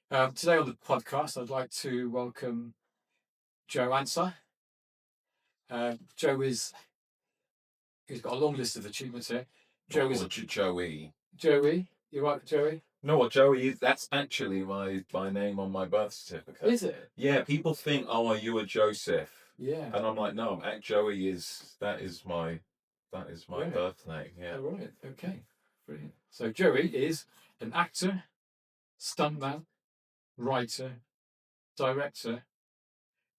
Today on the podcast, I'd like to welcome Joe Ansah. Joe he's got a long list of achievements here. Joe is Joey. Joey. You right, Joey? No, what Joey is? That's actually my name on my birth certificate. Is it? Yeah, people think, oh, are you a Joseph? Yeah. And I'm like, no, Joey is my Right. birth name. Yeah. Oh, right. Okay. Brilliant. So Joey is an actor, stuntman, writer, director,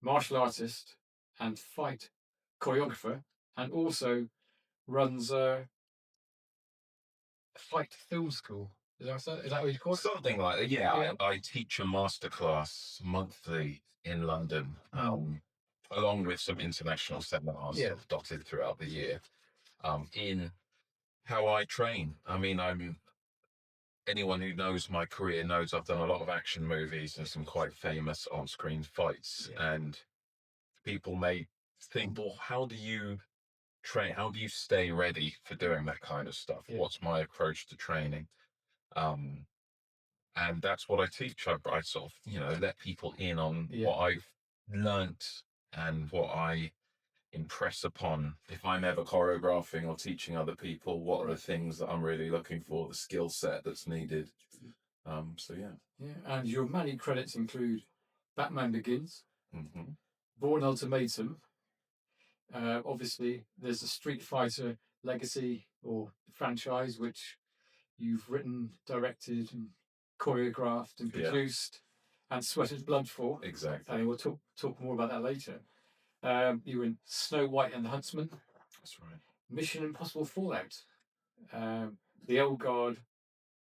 martial artist, and fight choreographer, and also runs a fight film school. Is that what you call it? Something like that. Yeah, I teach a masterclass monthly in London, along with some international seminars sort of dotted throughout the year, in how I train. I mean, anyone who knows my career knows I've done a lot of action movies and some quite famous on-screen fights. And people may think, well, how do you train? How do you stay ready for doing that kind of stuff? What's my approach to training? And that's what I teach. I sort of, let people in on what I've learnt and what I impress upon. If I'm ever choreographing or teaching other people, what are the things that I'm really looking for, the skill set that's needed. So yeah. And your many credits include Batman Begins, mm-hmm. Bourne Ultimatum. Obviously, there's the Street Fighter legacy or franchise, which you've written, directed, and choreographed and produced, and sweated blood for. Exactly. And we'll talk more about that later. You were in Snow White and the Huntsman. That's right. Mission Impossible Fallout, The Old Guard,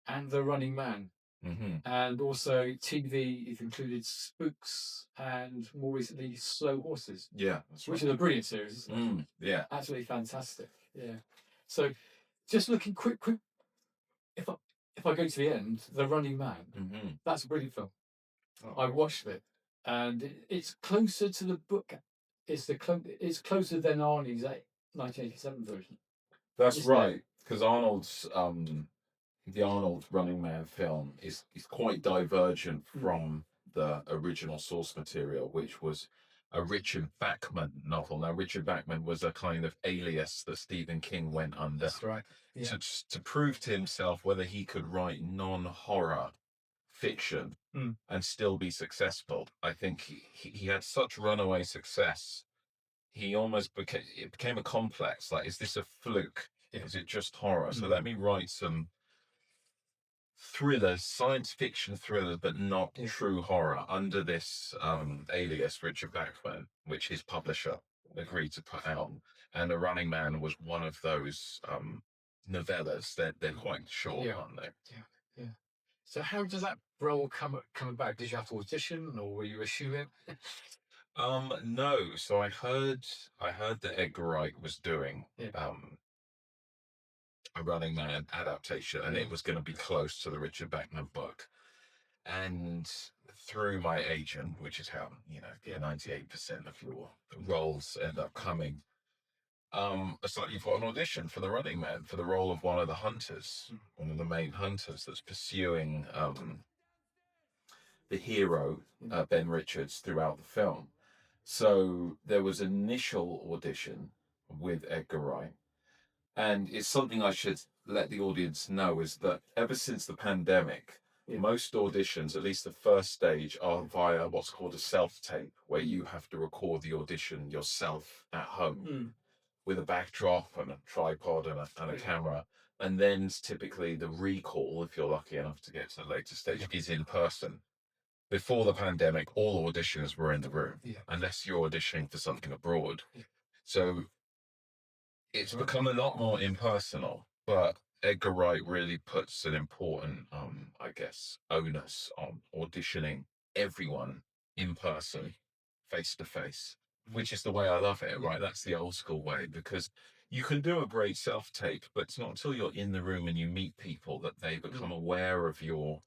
and The Running Man. Mm-hmm. And also TV, you've included Spooks and more recently Slow Horses. Yeah, that's right. Which is a brilliant series, isn't it? Yeah. Absolutely fantastic. Yeah. So just looking quick, if I go to the end, The Running Man, that's a brilliant film. I watched it, and it's closer to the book. It's closer than Arnie's 1987 version. That's right, because the Arnold Running Man film is quite divergent from the original source material, which was a Richard Bachman novel. Now, Richard Bachman was a kind of alias that Stephen King went under. That's right. Yeah. To prove to himself whether he could write non-horror fiction and still be successful. I think he had such runaway success. He almost became a complex. Like, is this a fluke? Is it just horror? So let me write some thrillers, science fiction thrillers, but not true horror under this alias Richard Bachman, which his publisher agreed to put out. And The Running Man was one of those novellas. They're quite short, aren't they? Yeah. So how does that role come about? Did you have to audition, or were you a shoe-in? No. So I heard that Edgar Wright was doing a Running Man adaptation, and it was going to be close to the Richard Bachman book. And through my agent, which is how 98% of your roles end up coming, it's like you've got an audition for the Running Man for the role of one of the hunters, one of the main hunters that's pursuing the hero, Ben Richards, throughout the film. So there was an initial audition with Edgar Wright. And it's something I should let the audience know is that ever since the pandemic, most auditions, at least the first stage, are via what's called a self-tape, where you have to record the audition yourself at home with a backdrop and a tripod and a camera. And then typically the recall, if you're lucky enough to get to the later stage, is in person. Before the pandemic, all auditions were in the room, unless you're auditioning for something abroad. So it's become a lot more impersonal, but Edgar Wright really puts an important, I guess, onus on auditioning everyone in person, face to face, which is the way I love it, right? That's the old school way, because you can do a great self tape, but it's not until you're in the room and you meet people that they become aware of your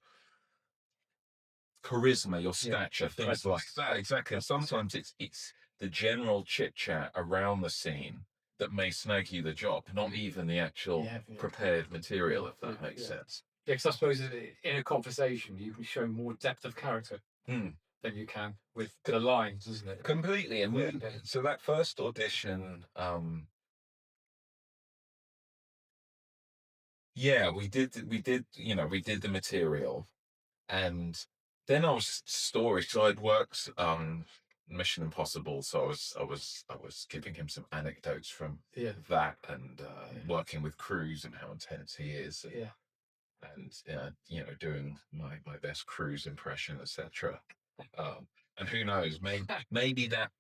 charisma, your stature, things like that. Exactly. And sometimes it's the general chit chat around the scene that may snag you the job, not even the actual prepared material, if that makes sense. Yeah, because I suppose in a conversation you can show more depth of character than you can with the lines, isn't it? Completely. And so that first audition, we did the material, and then I was story. So I'd worked Mission Impossible, so I was giving him some anecdotes from that, and working with Cruise and how intense he is, and doing my best Cruise impression, etc. And who knows, maybe that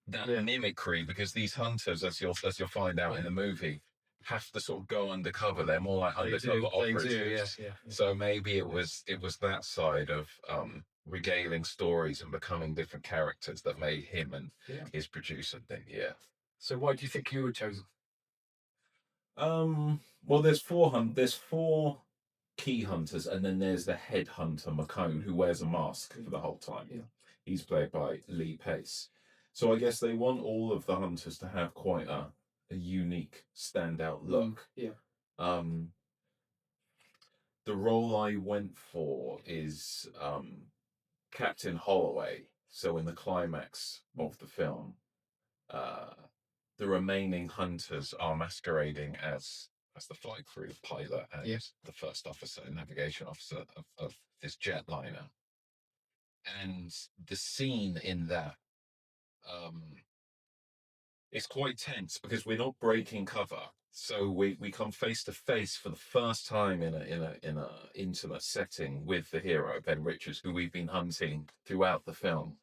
mimicry, because these hunters, as you'll find out in the movie, have to sort of go undercover. They're more like undercover operatives. Yeah. So maybe it was that side of regaling stories and becoming different characters that made him and his producer think, So why do you think you were chosen? Well, there's four key hunters, and then there's the head hunter McCone, who wears a mask for the whole time. Yeah. He's played by Lee Pace. So I guess they want all of the hunters to have quite a unique, standout look. The role I went for is Captain Holloway. So in the climax of the film, the remaining hunters are masquerading as the flight crew, the pilot, and the first officer, navigation officer of this jetliner. And the scene in that is quite tense because we're not breaking cover. So we come face to face for the first time in a intimate setting with the hero, Ben Richards, who we've been hunting throughout the film.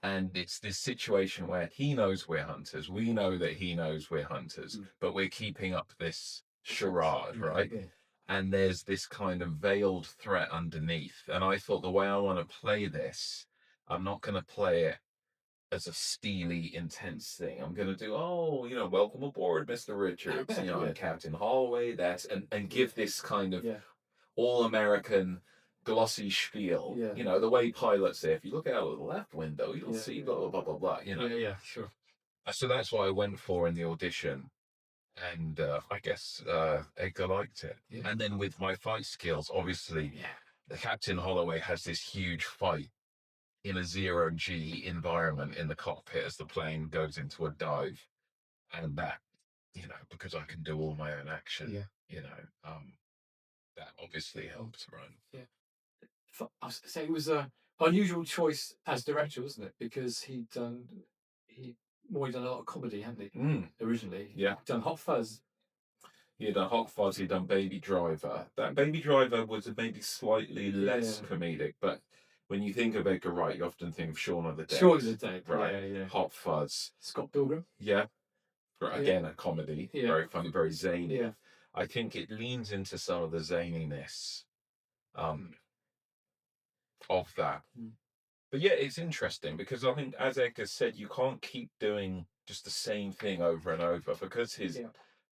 And it's this situation where he knows we're hunters. We know that he knows we're hunters, but we're keeping up this charade, right? Yeah. And there's this kind of veiled threat underneath. And I thought, the way I want to play this, I'm not going to play it as a steely, intense thing. I'm going to do, welcome aboard, Mr. Richards, Captain Holloway, and give this kind of all-American glossy spiel. The way pilots say, if you look out of the left window, you'll see blah, blah, blah, blah, blah, Yeah, sure. So that's what I went for in the audition. And I guess Edgar liked it. Yeah. And then with my fight skills, obviously, the Captain Holloway has this huge fight in a zero-G environment in the cockpit as the plane goes into a dive. And that, because I can do all my own action, that obviously helps, right? Yeah. I say it was an unusual choice as director, wasn't it? Because he'd done a lot of comedy, hadn't he? Originally. Yeah. Done Hot Fuzz. He had done Hot Fuzz, he'd done Baby Driver. That Baby Driver was maybe slightly less comedic, but when you think of Edgar Wright, you often think of Shaun of the Dead. Shaun of the Dead, right? Yeah. Hot Fuzz. Scott Pilgrim. Yeah. Again, a comedy. Yeah. Very funny, very zany. Yeah. I think it leans into some of the zaniness of that. But yeah, it's interesting because I think, as Edgar said, you can't keep doing just the same thing over and over, because his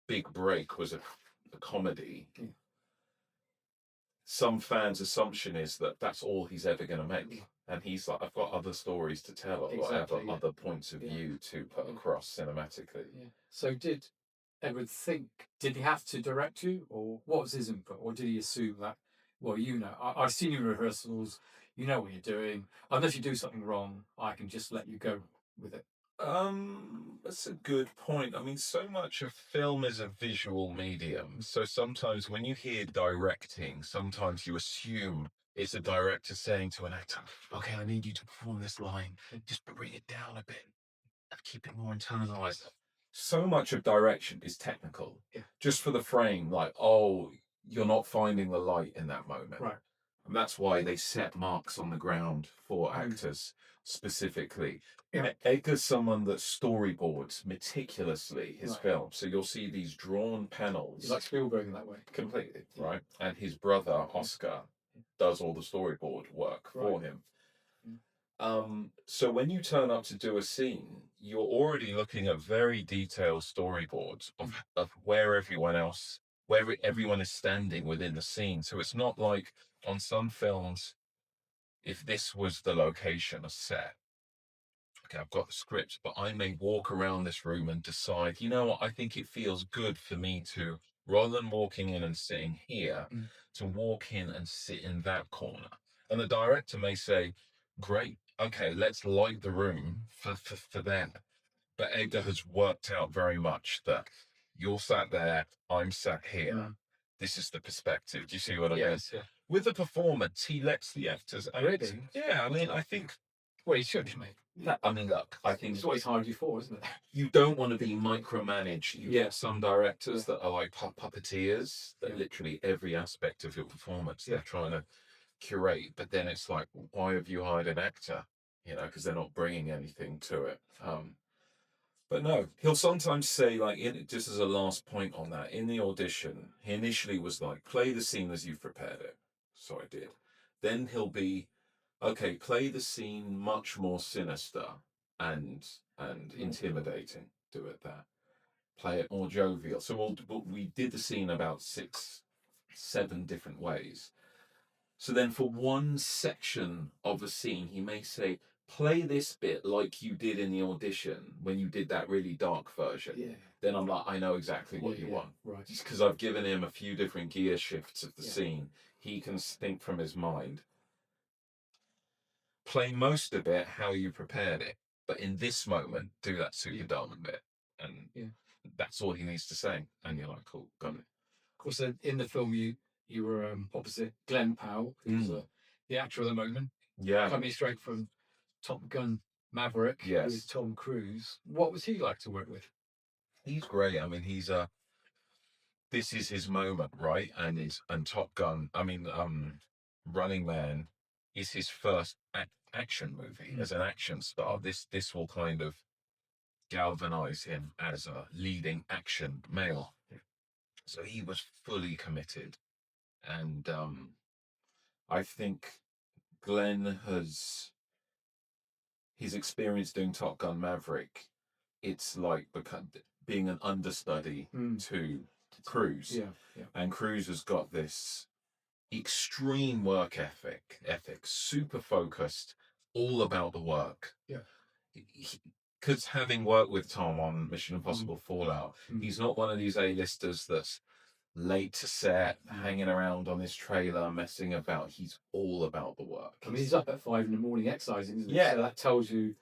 big break was a comedy. Some fans' assumption is that that's all he's ever going to make. And he's like, I've got other stories to tell, I've got other points of view to put across cinematically. Yeah. So did Edward did he have to direct you, or what was his input? Or did he assume that, well, I've seen you in rehearsals, you know what you're doing. Unless you do something wrong, I can just let you go with it. That's a good point. I mean, so much of film is a visual medium. So sometimes when you hear directing, sometimes you assume it's a director saying to an actor, okay, I need you to perform this line. Just bring it down a bit and keep it more internalized. So much of direction is technical. Just for the frame, like, you're not finding the light in that moment. Right. And that's why they set marks on the ground for actors specifically. Edgar's someone that storyboards meticulously his film. So you'll see these drawn panels. He's like Spielberg in that way. Completely, right? And his brother, Oscar, does all the storyboard work for him. So when you turn up to do a scene, you're already looking at very detailed storyboards of where everyone is standing within the scene. So it's not like on some films, if this was the location, a set, okay, I've got the script, but I may walk around this room and decide, you know what, I think it feels good for me to rather than walking in and sitting here, to walk in and sit in that corner. And the director may say, great, okay, let's light the room for them. But Edgar has worked out very much that you're sat there, I'm sat here. This is the perspective. Do you see what I mean? Yes, yeah. With the performance, he lets the actors act. Really? Yeah, I mean, I think. Well, he should, shouldn't he? I mean, look, I think It's what he's hired you for, isn't it? you don't want to be micromanaged. You get some directors that are like puppeteers, that literally every aspect of your performance they're trying to curate. But then it's like, why have you hired an actor? You know, because they're not bringing anything to it. But no, he'll sometimes say, like, just as a last point on that, in the audition, he initially was like, play the scene as you've prepared it. So I did. Then he'll be, okay, play the scene much more sinister and intimidating. Do it that. Play it more jovial. So we did the scene about 6, 7 different ways. So then for one section of a scene, he may say, play this bit like you did in the audition when you did that really dark version. Yeah. Then I'm like, I know exactly what you want. Right. Just because I've given him a few different gear shifts of the scene, he can think from his mind. Play most of it how you prepared it, but in this moment, do that super dark bit. And that's all he needs to say. And you're like, cool, got it. Of course, in the film, you were opposite Glenn Powell, who's the actor of the moment. Yeah. Coming straight from Top Gun Maverick with Tom Cruise. What was he like to work with? He's great. I mean, this is his moment, right? And Top Gun, I mean, Running Man is his first action movie as an action star. This will kind of galvanize him as a leading action male. So he was fully committed. And I think Glenn has his experience doing Top Gun Maverick. It's like being an understudy to Cruise. Yeah. And Cruise has got this extreme work ethic, super focused, all about the work. Yeah. Because having worked with Tom on Mission Impossible Fallout, he's not one of these A-listers that's late to set, hanging around on his trailer, messing about. He's all about the work. I mean, he's up at 5 a.m. exercising, isn't he? Yeah. So that tells you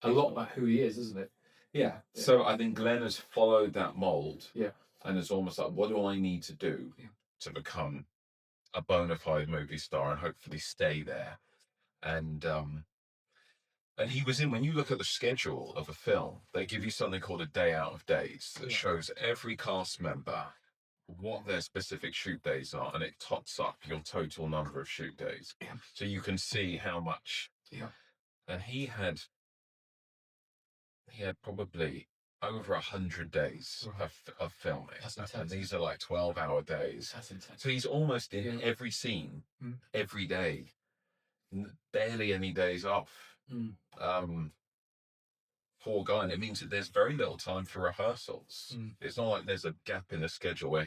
a lot about who he is, isn't it? Yeah. So I think Glenn has followed that mold. Yeah. And it's almost like, what do I need to do to become a bona fide movie star and hopefully stay there? And he was in, when you look at the schedule of a film, they give you something called a day out of days that shows every cast member what their specific shoot days are, and it tots up your total number of shoot days. Yeah. So you can see how much. Yeah. And he had probably over 100 days of filming. That's intense. And these are like 12-hour days. That's intense. So he's almost in every scene, every day. Barely any days off. Poor guy, and it means that there's very little time for rehearsals. It's not like there's a gap in the schedule where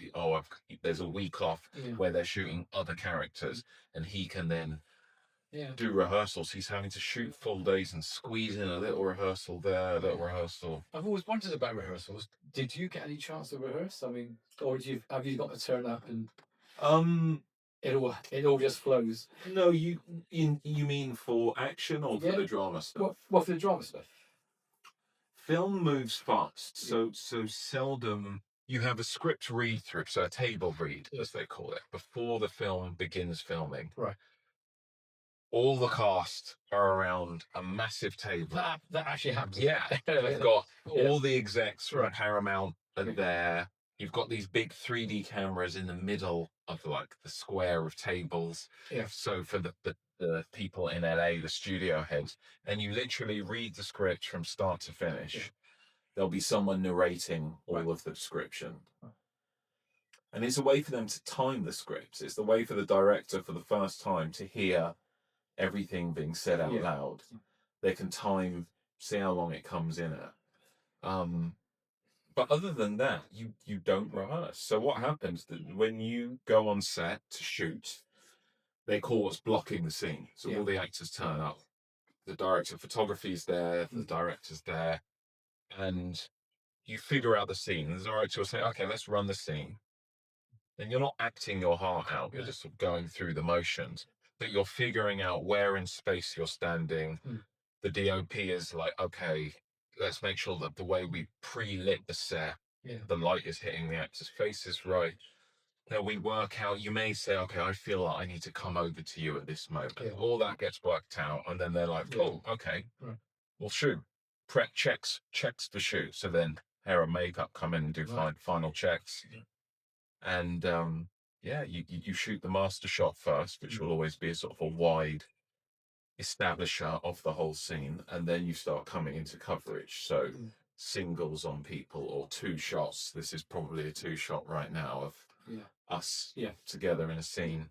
there's a week off where they're shooting other characters and he can then do rehearsals. He's having to shoot full days and squeeze in a little rehearsal there, a little rehearsal. I've always wondered about rehearsals. Did you get any chance to rehearse? I mean, or have you got to turn up and it all just flows? No, you mean for action or for the drama stuff? What for the drama stuff? Film moves fast, so seldom you have a script read through, so a table read, as they call it, before the film begins filming. Right. All the cast are around a massive table. That actually happens. Yeah. They've got all the execs from Paramount are there. You've got these big 3D cameras in the middle of like the square of tables. Yeah. So for the people in LA, the studio heads, and you literally read the script from start to finish. Yeah. There'll be someone narrating all of the description. And it's a way for them to time the scripts. It's the way for the director for the first time to hear everything being said out loud. They can time, see how long it comes in at. But other than that, you don't rehearse. So what happens when you go on set to shoot, they call what's blocking the scene. So all the actors turn up. The director of photography is there, the director's there, and you figure out the scene. The director will say, okay, let's run the scene. then you're not acting your heart out. You're just sort of going through the motions, but you're figuring out where in space you're standing. The DOP is like, okay, let's make sure that the way we pre-lit the set, the light is hitting the actor's faces right. Then we work out, you may say, okay, I feel like I need to come over to you at this moment. All that gets worked out, and then they're like, oh, okay, we'll shoot. Prep checks the shoot. So then hair and makeup come in and do final checks. And you shoot the master shot first, which will always be a sort of a wide establisher of the whole scene, and then you start coming into coverage. So singles on people or 2 shots. This is probably a 2 shot right now of us together in a scene,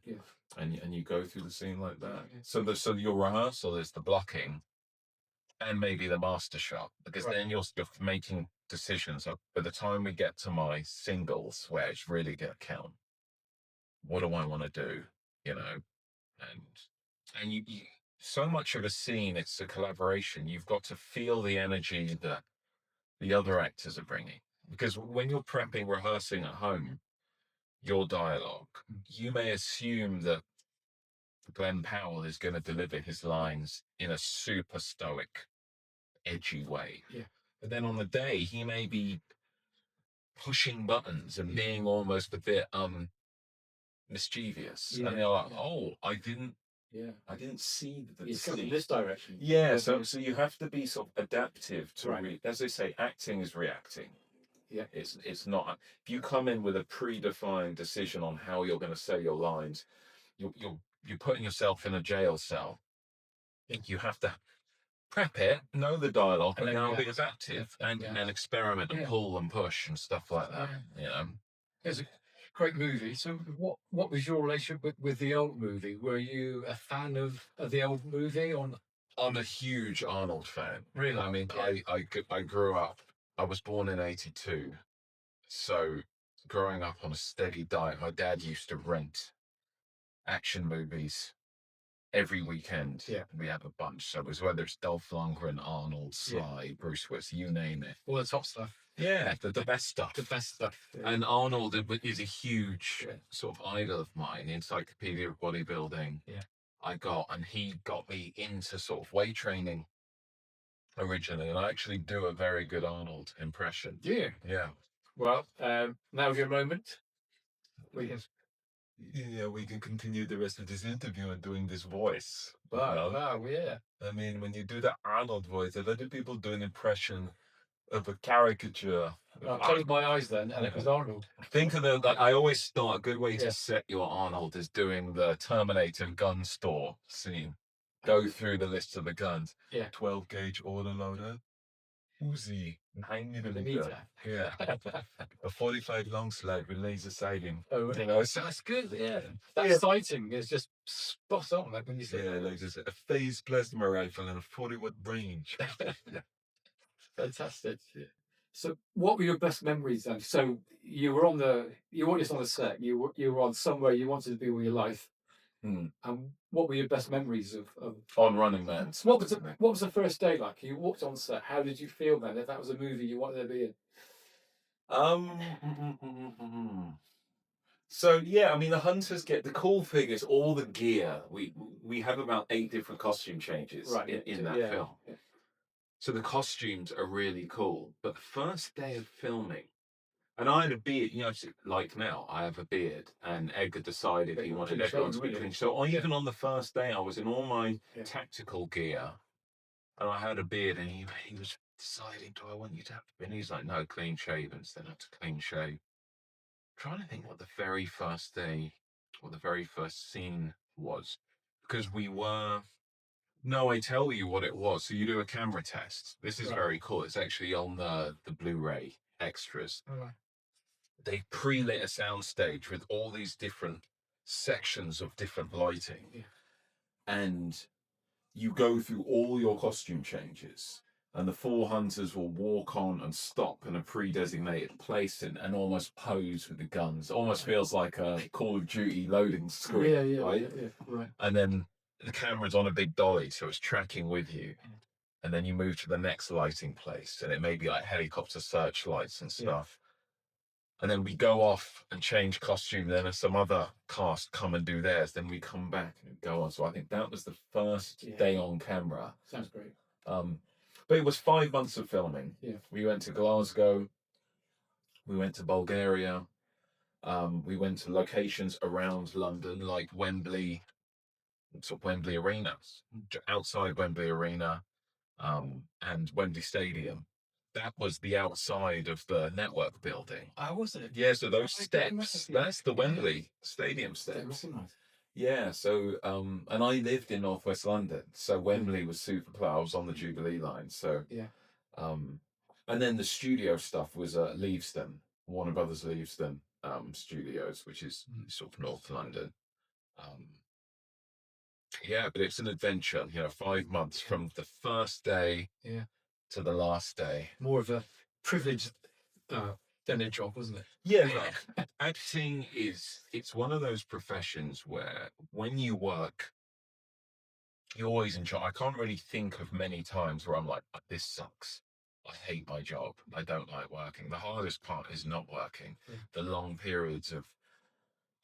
and you go through the scene like that. So your rehearsal is the blocking and maybe the master shot, because then you're making decisions of, by the time we get to my singles where it's really gonna count, what do I want to do, and you so much of a scene, it's a collaboration. You've got to feel the energy that the other actors are bringing, because when you're prepping, rehearsing at home your dialogue, you may assume that Glenn Powell is going to deliver his lines in a super stoic, edgy way. But then on the day, he may be pushing buttons and being almost a bit mischievous. And they're like, oh, I didn't see the He's coming in this direction. So you have to be sort of adaptive to as they say, acting is reacting. It's not. If you come in with a predefined decision on how you're going to say your lines, you're putting yourself in a jail cell. You have to prep it, know the dialogue, and now be adaptive and experiment and pull and push and stuff like that. It's a great movie. So what was your relationship with the old movie? Were you a fan of the old movie? I'm a huge Arnold fan. Really? I mean, I grew up, I was born in 82. So growing up on a steady diet, my dad used to rent action movies every weekend. We have a bunch. So it was whether it's Dolph Lundgren, Arnold, Sly, Bruce Willis, you name it. All the top stuff. Yeah, the best stuff. The best stuff. And Arnold is a huge sort of idol of mine. The Encyclopedia of Bodybuilding. And he got me into sort of weight training originally, and I actually do a very good Arnold impression. Yeah. Well, now's your moment. We can continue the rest of this interview and doing this voice. Wow, yeah. I mean, when you do the Arnold voice, a lot of people do an impression of a caricature. I closed my eyes then, and it was Arnold. Think of I always start, a good way to set your Arnold is doing the Terminator gun store scene. Go through the list of the guns. 12 gauge autoloader. Uzi, 9mm. A 45 long slide with laser sighting. Oh, so that's good. That sighting is just spot on. Like when you say, like just a phase plasma rifle and a 40-watt range. Fantastic. So, what were your best memories then? So, you weren't just on a set. You were on somewhere you wanted to be with your life. And what were your best memories of on Running Man? What was the first day like? You walked on set. How did you feel then? If that was a movie you wanted to be in? So I mean, the hunters get the cool thing is all the gear. We have about 8 different costume changes in that film. So the costumes are really cool. But the first day of filming, and I had a beard, like now, I have a beard, and Edgar decided he wanted everyone to be clean. So even on the first day, I was in all my tactical gear, and I had a beard, and he was deciding, do I want you to have a beard? And he's like, no, clean shaven, so then I had to clean shave. I'm trying to think what the very first day, or the very first scene was, because no, I tell you what it was. So you do a camera test. This is very cool. It's actually on the Blu-ray extras. They pre-lit a soundstage with all these different sections of different lighting. And you go through all your costume changes. And the 4 hunters will walk on and stop in a pre-designated place and almost pose with the guns. It almost feels like a Call of Duty loading screen. Right. And then the camera's on a big dolly, so it's tracking with you. And then you move to the next lighting place, and it may be like helicopter searchlights and stuff. And then we go off and change costume. Then some other cast come and do theirs. Then we come back and go on. So I think that was the first day on camera. Sounds great. But it was 5 months of filming. Yeah. We went to Glasgow. We went to Bulgaria. We went to locations around London, like Wembley, sort of Wembley Arena, outside Wembley Arena, and Wembley Stadium. That was the outside of the network building. Oh, was it? Yeah, so those steps, that's the Wembley Stadium steps. Nice. Yeah, so, and I lived in Northwest London, so Wembley was super close. I was on the Jubilee line, so. Yeah. And then the studio stuff was at Leavesden, Warner Brothers Leavesden Studios, which is sort of North London. Yeah, but it's an adventure, 5 months from the first day to the last day. More of a privilege than a job, wasn't it? Yeah. Acting it's one of those professions where when you work, you always enjoy. I can't really think of many times where I'm like, this sucks. I hate my job. I don't like working. The hardest part is not working. Yeah. The long periods of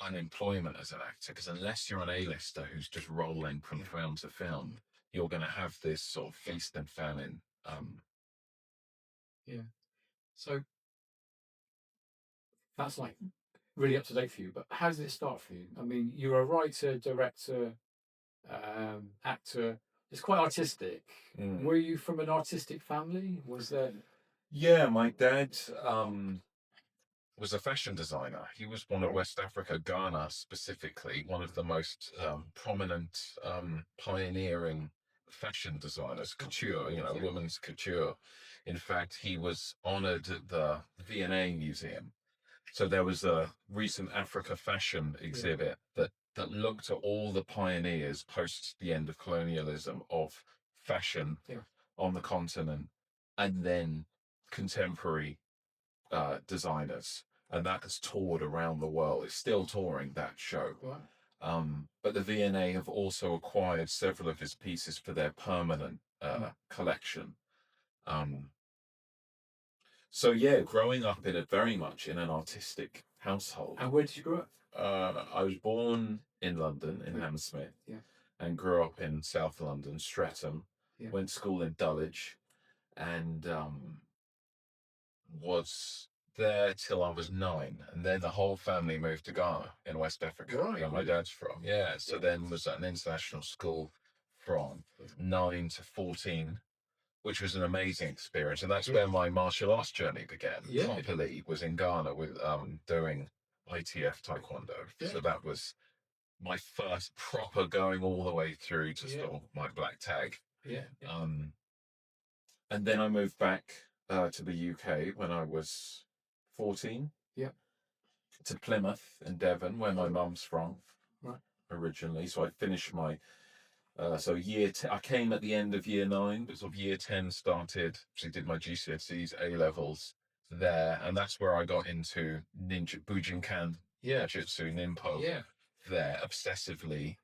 unemployment as an actor, because unless you're an A-lister who's just rolling from film to film, you're going to have this sort of feast and famine. Yeah. So that's like really up to date for you. But how did it start for you? I mean, you're a writer, director, actor. It's quite artistic. Were you from an artistic family? Was there? Yeah, my dad was a fashion designer. He was one of West Africa, Ghana specifically, one of the most prominent pioneering fashion designers, couture, women's couture. In fact, he was honored at the V&A Museum. So there was a recent Africa fashion exhibit that looked at all the pioneers post the end of colonialism of fashion on the continent, and then contemporary designers, and that has toured around the world. It's still touring, that show. Right. But the V&A have also acquired several of his pieces for their permanent collection. So yeah, growing up very much in an artistic household. And where did you grow up? I was born in London, in Hammersmith, and grew up in South London, Streatham. Went to school in Dulwich, and was there till I was 9, and then the whole family moved to Ghana in West Africa, where my dad's from. So then was at an international school from 9 to 14, which was an amazing experience, and that's where my martial arts journey began. Properly was in Ghana with doing ITF Taekwondo. So that was my first proper going all the way through to sort my black tag. And then I moved back to the UK when I was 14. To Plymouth in Devon, where my mum's from originally. So I finished my I came at the end of year 9, but sort of year 10 started. Actually did my GCSEs, A levels there, and that's where I got into ninja Bujinkan, Jiu-Jitsu, Ninpo. There obsessively,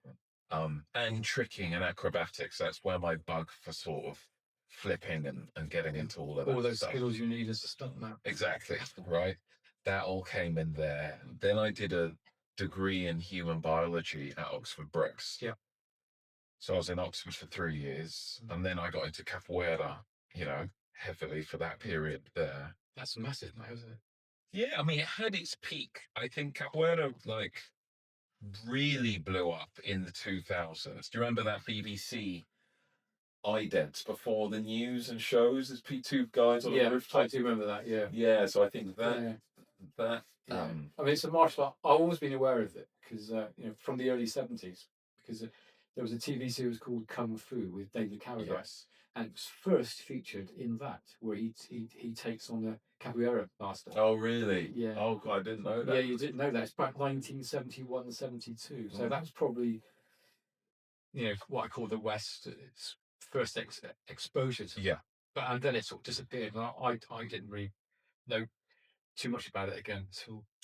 and tricking and acrobatics. That's where my bug for sort of flipping and getting into all of that. All those skills you need as a stuntman. Exactly, right. That all came in there. Then I did a degree in human biology at Oxford Brookes. So I was in Oxford for 3 years, and then I got into capoeira, heavily for that period there. That's massive now, isn't it? Yeah, I mean, it had its peak. I think capoeira, really blew up in the 2000s. Do you remember that BBC idents before the news and shows? There's two guys on the rooftop. I do remember that, Yeah, so I think that... I mean, it's a martial art. I've always been aware of it, because, from the early 70s, because there was a TV series called Kung Fu with David Carradine, and it was first featured in that, where he takes on the capoeira master. Oh, really? Yeah. Oh, God, I didn't know that. Yeah, you didn't know that. It's back 1971, 72. So that was probably, what I call the West, its first exposure to it. And then it sort of disappeared. And I didn't really know too much about it again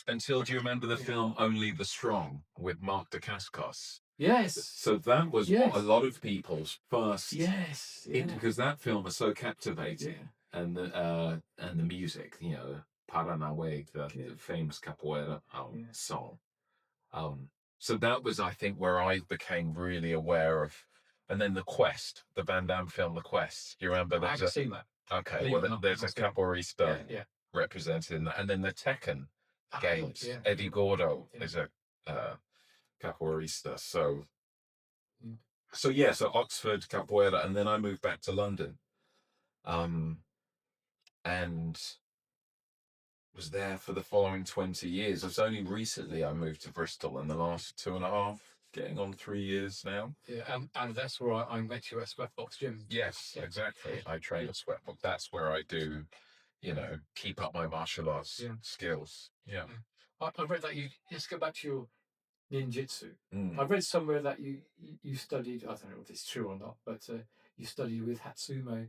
until do you remember the film Only the Strong with Mark Dacascos? Yes. So that was what a lot of people's first because that film was so captivating, and the music, Paranaway, the famous capoeira song. So that was, I think, where I became really aware of. And then The Quest, the Van Damme film, The Quest. You remember that? I haven't seen that. Okay, well, there's a capoeirista represented in that. And then the Tekken games. Eddie Gordo is a capoeirista. So Oxford capoeira, and then I moved back to London, and was there for the following 20 years. It's only recently I moved to Bristol in the last 2.5, getting on 3 years now. Yeah, and that's where I met you at Sweatbox Gym. Yes, exactly. I train at Sweatbox. That's where I do, keep up my martial arts skills. Yeah. I read that let's go back to your ninjutsu. I read somewhere that you studied, I don't know if it's true or not, but you studied with Hatsume.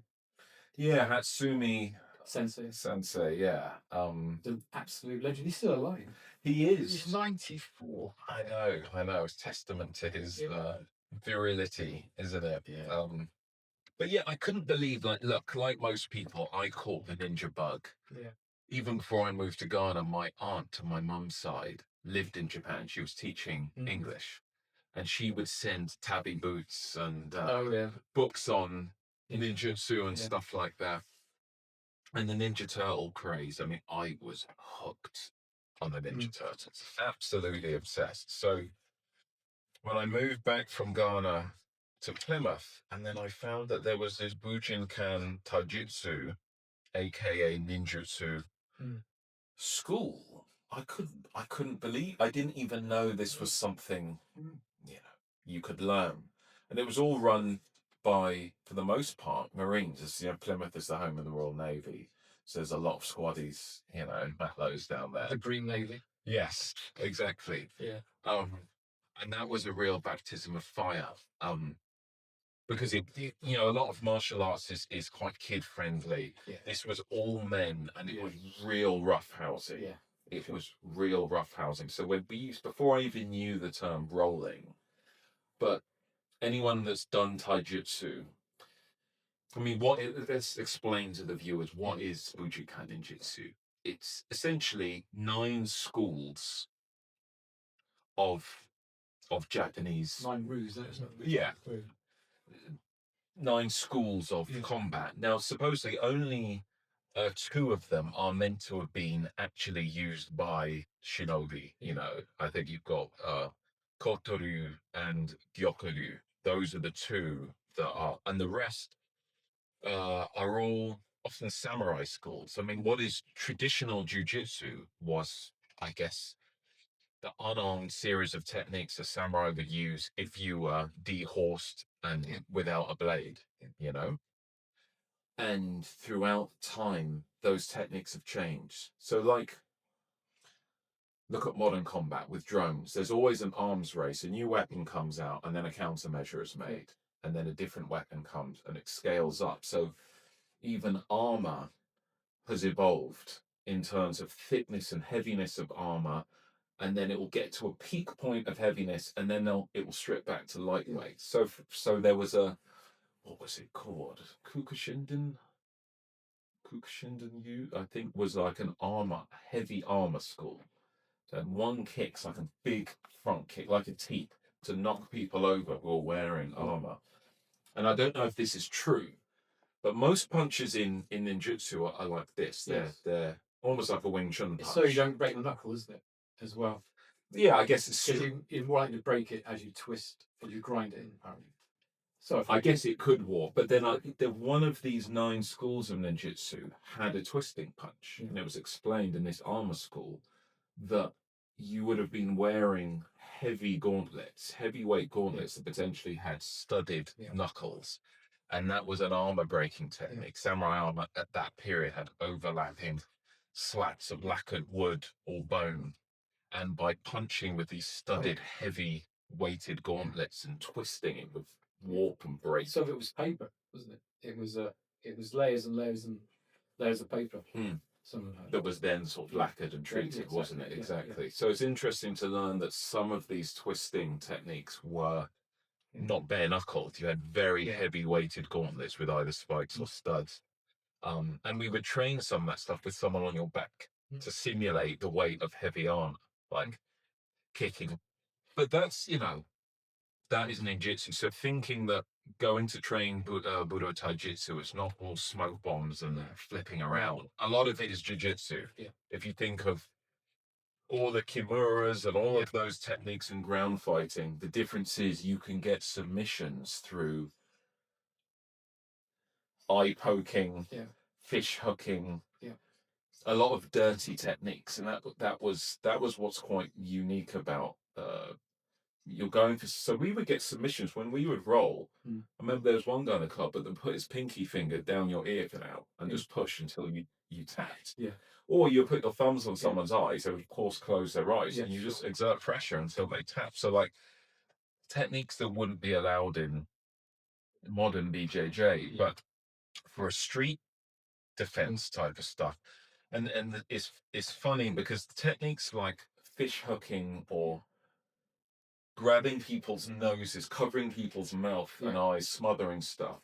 Yeah, Hatsumi Sensei, yeah. The absolute legend. He's still alive. He is. He's 94. I know. It's testament to his virility, isn't it? Yeah. But yeah, I couldn't believe, like most people, I caught the ninja bug. Yeah. Even before I moved to Ghana, my aunt on my mum's side lived in Japan. She was teaching English, and she would send tabi boots and books on ninjutsu and stuff like that. And the Ninja Turtle craze, I mean, I was hooked on the Ninja Turtles. Absolutely obsessed. So when I moved back from Ghana to Plymouth, and then I found that there was this Bujinkan Taijutsu, aka ninjutsu, school. I couldn't believe. I didn't even know this was something you could learn, and it was all run by, for the most part, Marines. As Plymouth is the home of the Royal Navy, so there's a lot of squaddies, Matlows down there. The Green Navy. Yes, exactly. Yeah. And that was a real baptism of fire. Because a lot of martial arts is quite kid friendly. Yeah. This was all men, and it was real rough housing. Yeah. It was real rough housing. So before I even knew the term rolling, but anyone that's done taijutsu, I mean, let's explain to the viewers, what is Bujinkan Ninjutsu? It's essentially 9 schools of Japanese. 9 roos, isn't it? Yeah. 9 schools of combat. Now, supposedly only 2 of them are meant to have been actually used by shinobi. I think you've got Kotoryu and Gyokuryu. Those are the 2 that are, and the rest are all often samurai schools. I mean, what is traditional jujitsu was, I guess, the unarmed series of techniques a samurai would use if you were dehorsed and without a blade, And throughout time, those techniques have changed. So, look at modern combat with drones. There's always an arms race. A new weapon comes out, and then a countermeasure is made. And then a different weapon comes, and it scales up. So even armor has evolved in terms of thickness and heaviness of armor, and then it will get to a peak point of heaviness, and then it will strip back to lightweight. So there was what was it called? Kukushinden, I think, was like an heavy armor school. And one kick's like a big front kick, like a teep, to knock people over who are wearing armor. And I don't know if this is true, but most punches in ninjutsu are like this. They're almost like a Wing Chun punch. So you don't break the knuckle, isn't it? As well. Yeah, I guess it's true. You're more likely to break it as you twist and you grind it in, apparently. So I guess it could warp, but then one of these 9 schools of ninjutsu had a twisting punch, and it was explained in this armor school that you would have been wearing heavyweight gauntlets that potentially had studded knuckles. And that was an armor breaking technique. Samurai armor at that period had overlapping slats of lacquered wood or bone. And by punching with these studded, heavy weighted gauntlets and twisting it with warp and break. So it was paper, wasn't it? It was layers and layers and layers of paper. That was then sort of lacquered and treated, wasn't it? Exactly. Yeah. So it's interesting to learn that some of these twisting techniques were not bare knuckled. You had very heavy weighted gauntlets with either spikes or studs. And we would train some of that stuff with someone on your back. to simulate the weight of heavy armor, like kicking. But that's, that is ninjutsu. So thinking that going to train Budo Taijutsu, it's not all smoke bombs and flipping around. A lot of it is jiu-jitsu. Yeah. If you think of all the kimuras and all of those techniques in ground fighting, the difference is you can get submissions through eye poking, fish hooking, a lot of dirty techniques, and that was what's quite unique about you're going for. So we would get submissions when we would roll. I remember there was one guy in the club that put his pinky finger down your ear canal and just push until you tapped. Yeah. Or you put your thumbs on someone's eyes, so of course close their eyes, and you just exert pressure until they tap. So like techniques that wouldn't be allowed in modern BJJ, but for a street defense type of stuff. And it's funny because the techniques like fish hooking or grabbing people's noses, covering people's mouth and eyes, smothering stuff,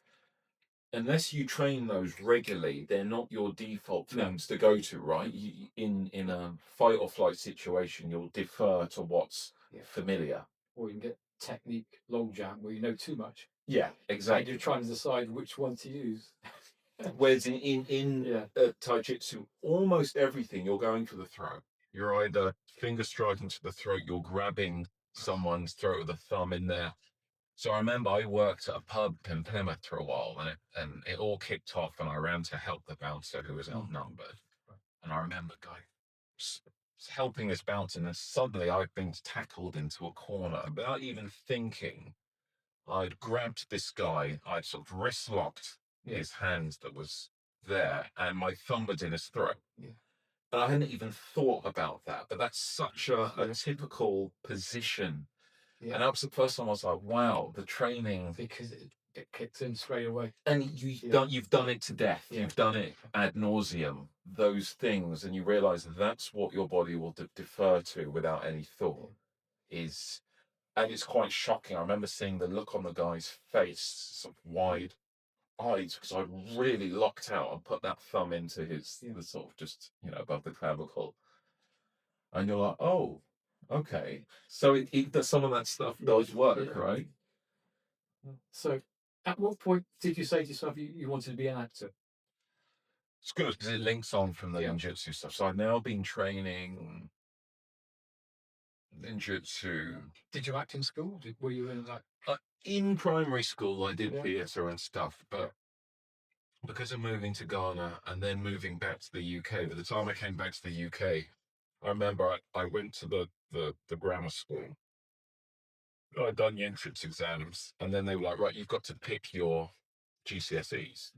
unless you train those regularly, they're not your default things to go to, right? In a fight or flight situation, you'll defer to what's familiar. Or you can get technique long jump where you know too much. Yeah, exactly. And you're trying to decide which one to use. Whereas in Taijutsu, almost everything you're going for the throat. You're either finger striking to the throat, you're grabbing someone's throat with a thumb in there. So I remember I worked at a pub in Plymouth for a while, and it all kicked off, and I ran to help the bouncer who was outnumbered. And I remember helping this bouncer, and then suddenly I'd been tackled into a corner without even thinking. I'd grabbed this guy, I'd sort of wrist locked his hand that was there, and my thumb was in his throat. And I hadn't even thought about that, but that's such a typical position. And that was the first time I was like, wow, the training. Because it kicks in straight away. And you've done it to death. You've done it ad nauseum, those things, and you realize that's what your body will defer to without any thought. And it's quite shocking. I remember seeing the look on the guy's face, sort of wide eyes, because I really locked out and put that thumb into his, the sort of just, above the clavicle. And you're like, oh, okay. So some of that stuff does work, right? So at what point did you say to yourself you wanted to be an actor? It's good because it links on from the ninjutsu stuff. So I've now been training ninjutsu. Did you act in school? Were you in in primary school? I did theatre and stuff, but because of moving to Ghana and then moving back to the UK, by the time I came back to the UK, I remember I went to the grammar school. I'd done the entrance exams, and then they were like, right, you've got to pick your GCSEs.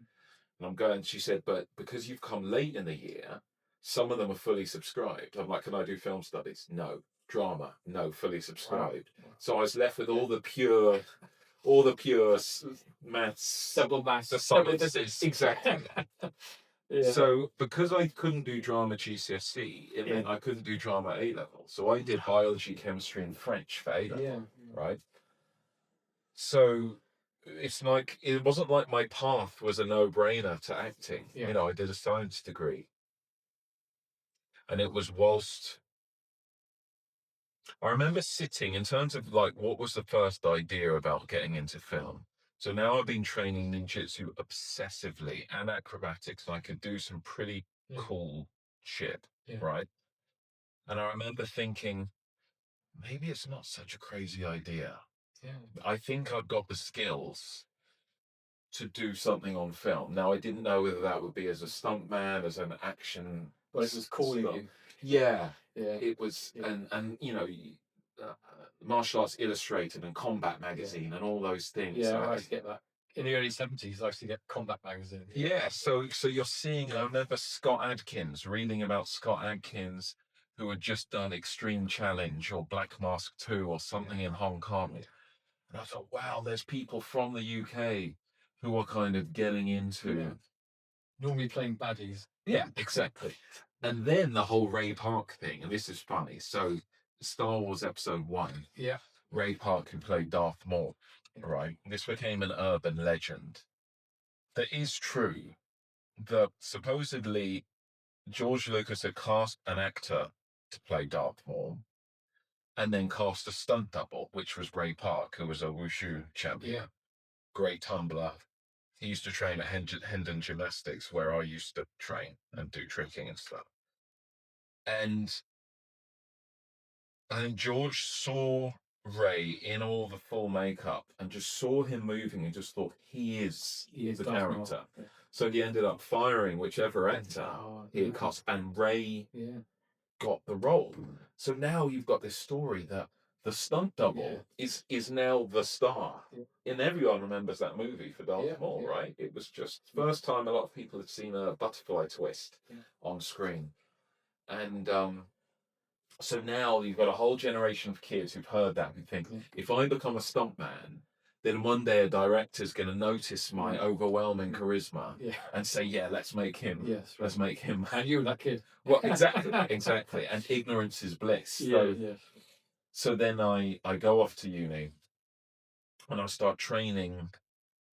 And I'm going, she said, but because you've come late in the year, some of them are fully subscribed. I'm like, can I do film studies? No. Drama? No, fully subscribed. Wow. So I was left with all the pure maths, double maths, the sciences. Exactly. So because I couldn't do drama GCSE, it meant I couldn't do drama A level. So I did biology, chemistry, and French for A level. Right. So it's like it wasn't like my path was a no-brainer to acting. I did a science degree, and it was whilst I remember sitting in terms of like what was the first idea about getting into film. So now I've been training ninjutsu obsessively and acrobatics, and I could do some pretty cool shit, right? And I remember thinking, maybe it's not such a crazy idea. I think I've got the skills to do something on film. Now, I didn't know whether that would be as a stuntman, as an action. But it was calling you. Yeah. It was, and Martial Arts Illustrated and Combat Magazine and all those things. Yeah, I used to get that. In the early 70s, I used to get Combat Magazine. Yeah, so you're seeing, I remember Scott Adkins, reading about Scott Adkins, who had just done Extreme Challenge or Black Mask 2 or something in Hong Kong. And I thought, wow, there's people from the UK who are kind of getting into... Normally playing baddies. Yeah, exactly. And then the whole Ray Park thing, and this is funny. So Star Wars Episode 1, Ray Park, who played Darth Maul, right? This became an urban legend. That is true that supposedly George Lucas had cast an actor to play Darth Maul, and then cast a stunt double, which was Ray Park, who was a wushu champion, great tumbler. He used to train at Hendon Gymnastics, where I used to train and do tricking and stuff. And I think George saw Ray in all the full makeup and just saw him moving and just thought he is the character. Yeah. So he ended up firing whichever actor he had cast, and Ray got the role. So now you've got this story that the stunt double is now the star. And everyone remembers that movie for Darth Maul, right? It was just first time a lot of people had seen a butterfly twist on screen. And so now you've got a whole generation of kids who've heard that and think, if I become a stuntman, then one day a director's going to notice my overwhelming charisma and say, let's make him. Yes, right. Let's make him. And you, that kid. Well, exactly. And ignorance is bliss. So then I go off to uni and I start training.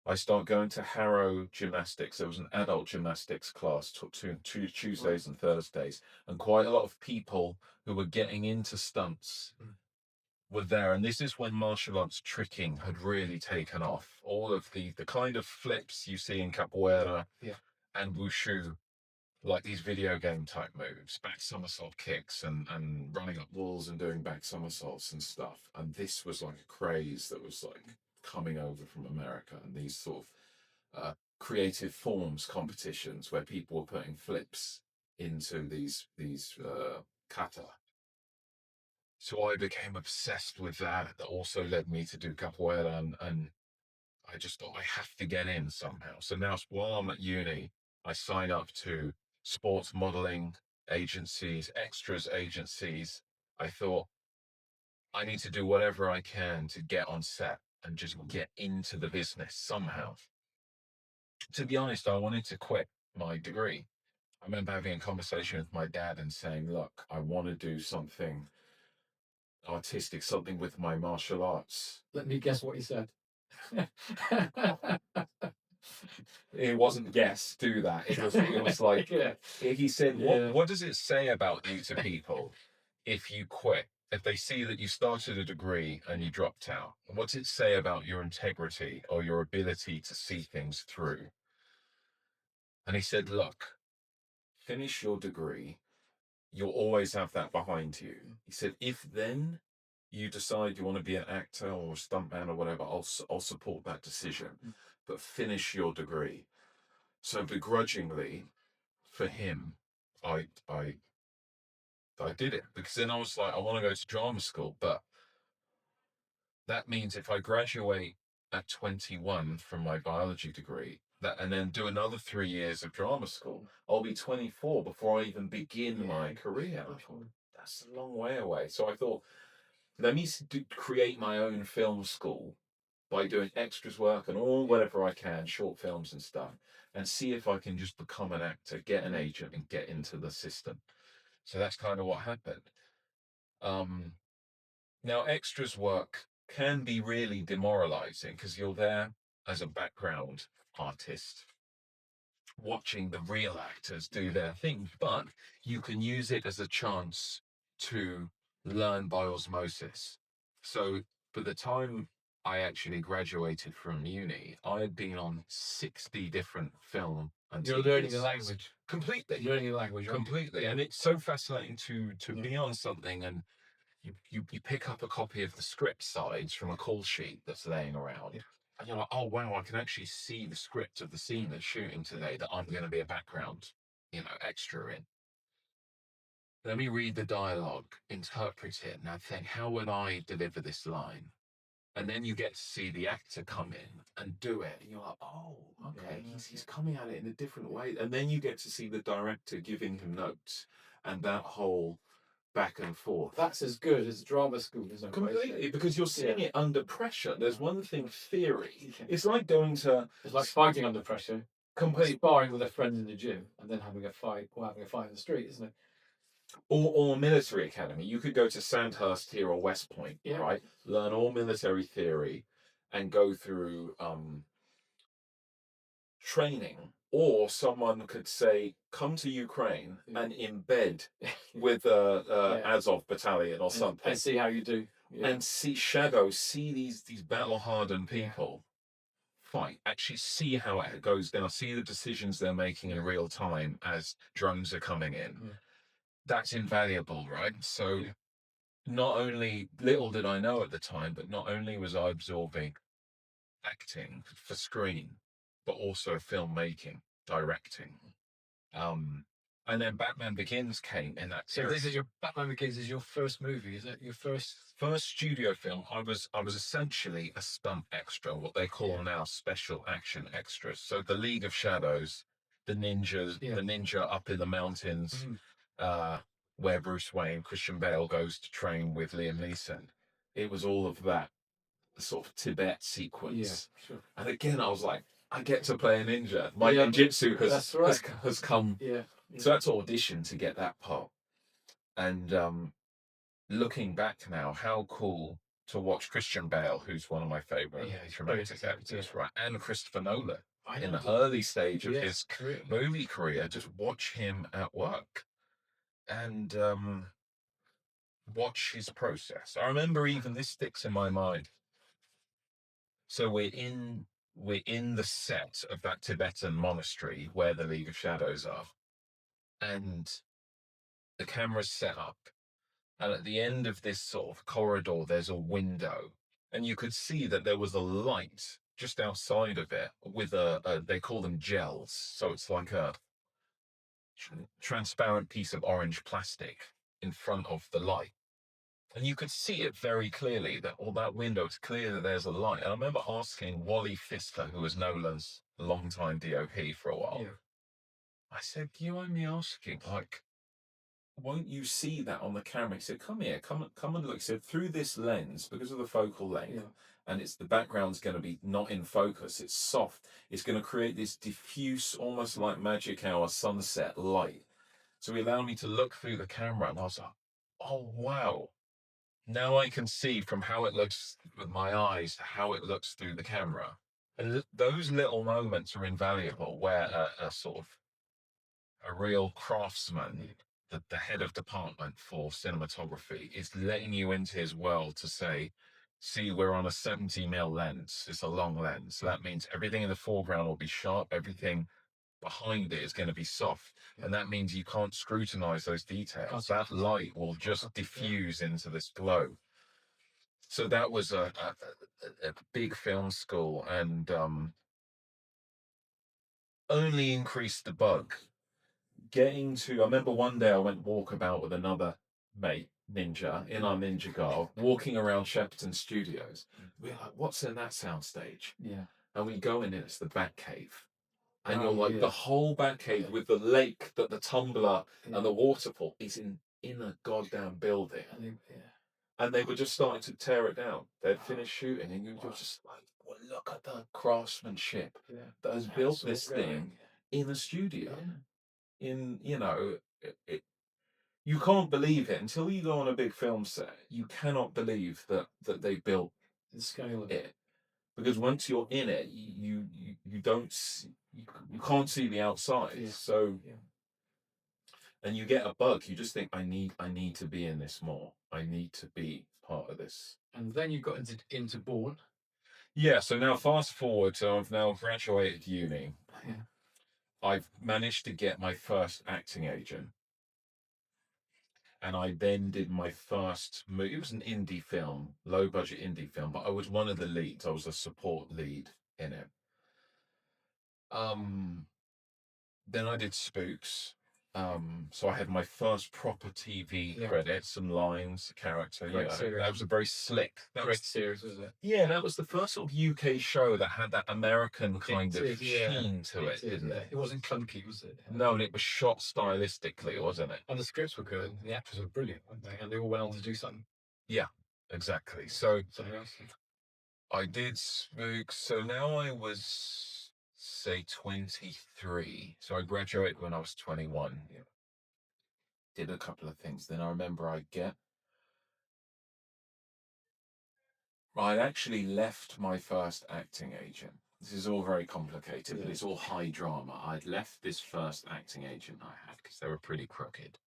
I start going to Harrow Gymnastics. There was an adult gymnastics class, two Tuesdays and Thursdays, and quite a lot of people who were getting into stunts were there. And this is when martial arts tricking had really taken off. All of the kind of flips you see in capoeira and wushu, like these video game type moves, back somersault kicks and running up walls and doing back somersaults and stuff. And this was like a craze that was like coming over from America, and these sort of creative forms competitions where people were putting flips into these kata. So I became obsessed with that. That also led me to do capoeira, and I just thought I have to get in somehow. So now while I'm at uni, I sign up to sports modeling agencies, extras agencies. I thought I need to do whatever I can to get on set and just get into the business somehow. To be honest, I wanted to quit my degree. I remember having a conversation with my dad and saying, look, I want to do something artistic, something with my martial arts. Let me guess what he said. It wasn't guess, do that. It was like, he said, what does it say about you to people if you quit? If they see that you started a degree and you dropped out, what's it say about your integrity or your ability to see things through? And he said, look, finish your degree. You'll always have that behind you. He said, if then you decide you want to be an actor or a stuntman or whatever, I'll support that decision. But finish your degree. So begrudgingly, for him, I did it, because then I was like, I want to go to drama school, but that means if I graduate at 21 from my biology degree, and then do another 3 years of drama school, I'll be 24 before I even begin my career. That's a long way away. So I thought, let me create my own film school by doing extras work and whatever I can, short films and stuff, and see if I can just become an actor, get an agent, and get into the system. So that's kind of what happened. Now, extras work can be really demoralizing because you're there as a background artist, watching the real actors do their thing, but you can use it as a chance to learn by osmosis. So by the time I actually graduated from uni, I had been on 60 different film and You're learning the language. Completely. You're learning the language. Completely. And it's so fascinating to be on something, and you pick up a copy of the script sides from a call sheet that's laying around. And you're like, oh, wow, I can actually see the script of the scene that's shooting today that I'm going to be a background, extra in. Let me read the dialogue, interpret it, and I think, how would I deliver this line? And then you get to see the actor come in and do it. And you're like, oh, okay, he's coming at it in a different way. And then you get to see the director giving him notes and that whole back and forth. That's as good as drama school, isn't it? Completely, because you're seeing it under pressure. There's one thing, theory. It's like going to... It's like fighting under pressure. Completely sparring with a friend in the gym and then having a fight in the street, isn't it? Or military academy. You could go to Sandhurst here or West Point, right? Learn all military theory and go through training Or someone could say, come to Ukraine and embed with Azov battalion or something. And see how you do. Yeah. And see these battle-hardened people fight. Actually see how it goes down. See the decisions they're making in real time as drones are coming in. Yeah. That's invaluable, right? So not only, little did I know at the time, but not only was I absorbing acting for screen, but also filmmaking, directing. And then Batman Begins came in that So period. this is Batman Begins is your first movie, is it? Your first studio film. I was essentially a stunt extra, what they call now special action extras. So the League of Shadows, the ninjas, the ninja up in the mountains, where Bruce Wayne, Christian Bale goes to train with Liam Neeson. It was all of that sort of Tibet sequence. Yeah, sure. And again, I was like, I get to play a ninja. My ninjutsu has come. Yeah. So that's audition to get that part. And looking back now, how cool to watch Christian Bale, who's one of my favorite dramatic actors, right? And Christopher Nolan in the early stage of his movie career, just watch him at work and watch his process. I remember even this sticks in my mind. So we're in the set of that Tibetan monastery where the League of Shadows are, and the camera's set up, and at the end of this sort of corridor there's a window, and you could see that there was a light just outside of it with they call them gels, so it's like a transparent piece of orange plastic in front of the light. And you could see it very clearly that that window, it's clear that there's a light. And I remember asking Wally Pfister, who was Nolan's longtime DOP for a while. Yeah. I said, do you mind me asking, like, won't you see that on the camera? He said, come here, come and look. He said, through this lens, because of the focal length, and the background's going to be not in focus, it's soft. It's going to create this diffuse, almost like magic hour sunset light. So he allowed me to look through the camera, and I was like, oh, wow. Now I can see from how it looks with my eyes to how it looks through the camera. And those little moments are invaluable where a sort of a real craftsman, the head of department for cinematography, is letting you into his world to say, see, we're on a 70mm lens. It's a long lens. So that means everything in the foreground will be sharp. Everything behind it is going to be soft. And that means you can't scrutinize those details. That light will just diffuse into this glow. So that was a big film school, and only increased the bug. I remember one day I went walkabout with another mate, ninja, in our ninja garb, walking around Shepperton Studios. We're like, what's in that soundstage? Yeah. And we go in, and it's the Batcave. And you're like, the whole Batcave with the lake, the tumbler, and the waterfall is in a goddamn building. And they were just starting to tear it down. They'd finished shooting, and you were just like, well, look at the craftsmanship that has built this thing in a studio. You can't believe it until you go on a big film set. You cannot believe that they built the scale of it. Because once you're in it, you don't see, you can't see the outside. So and you get a bug. You just think, I need to be in this more. I need to be part of this. And then you got into Bourne. Yeah. So now fast forward. So I've now graduated uni. Yeah. I've managed to get my first acting agent. And I then did my first movie. It was an indie film, low budget indie film, but I was one of the leads. I was a support lead in it. Then I did Spooks. So I had my first proper TV credit, some lines, character. That was a very slick. Great series, was it? Yeah, that was the first sort of UK show that had that American kind of sheen to it, didn't it? It wasn't clunky, was it? No, and it was shot stylistically, wasn't it? And the scripts were good. The actors were brilliant, weren't they? And they all went on to do something. Yeah, exactly. So something else. I did Spooks. So now I was, say, 23. So I graduated when I was 21. Yeah. Did a couple of things. Then I remember I'd actually left my first acting agent This is all very complicated, but it's all high drama. I'd left this first acting agent I had because they were pretty crooked.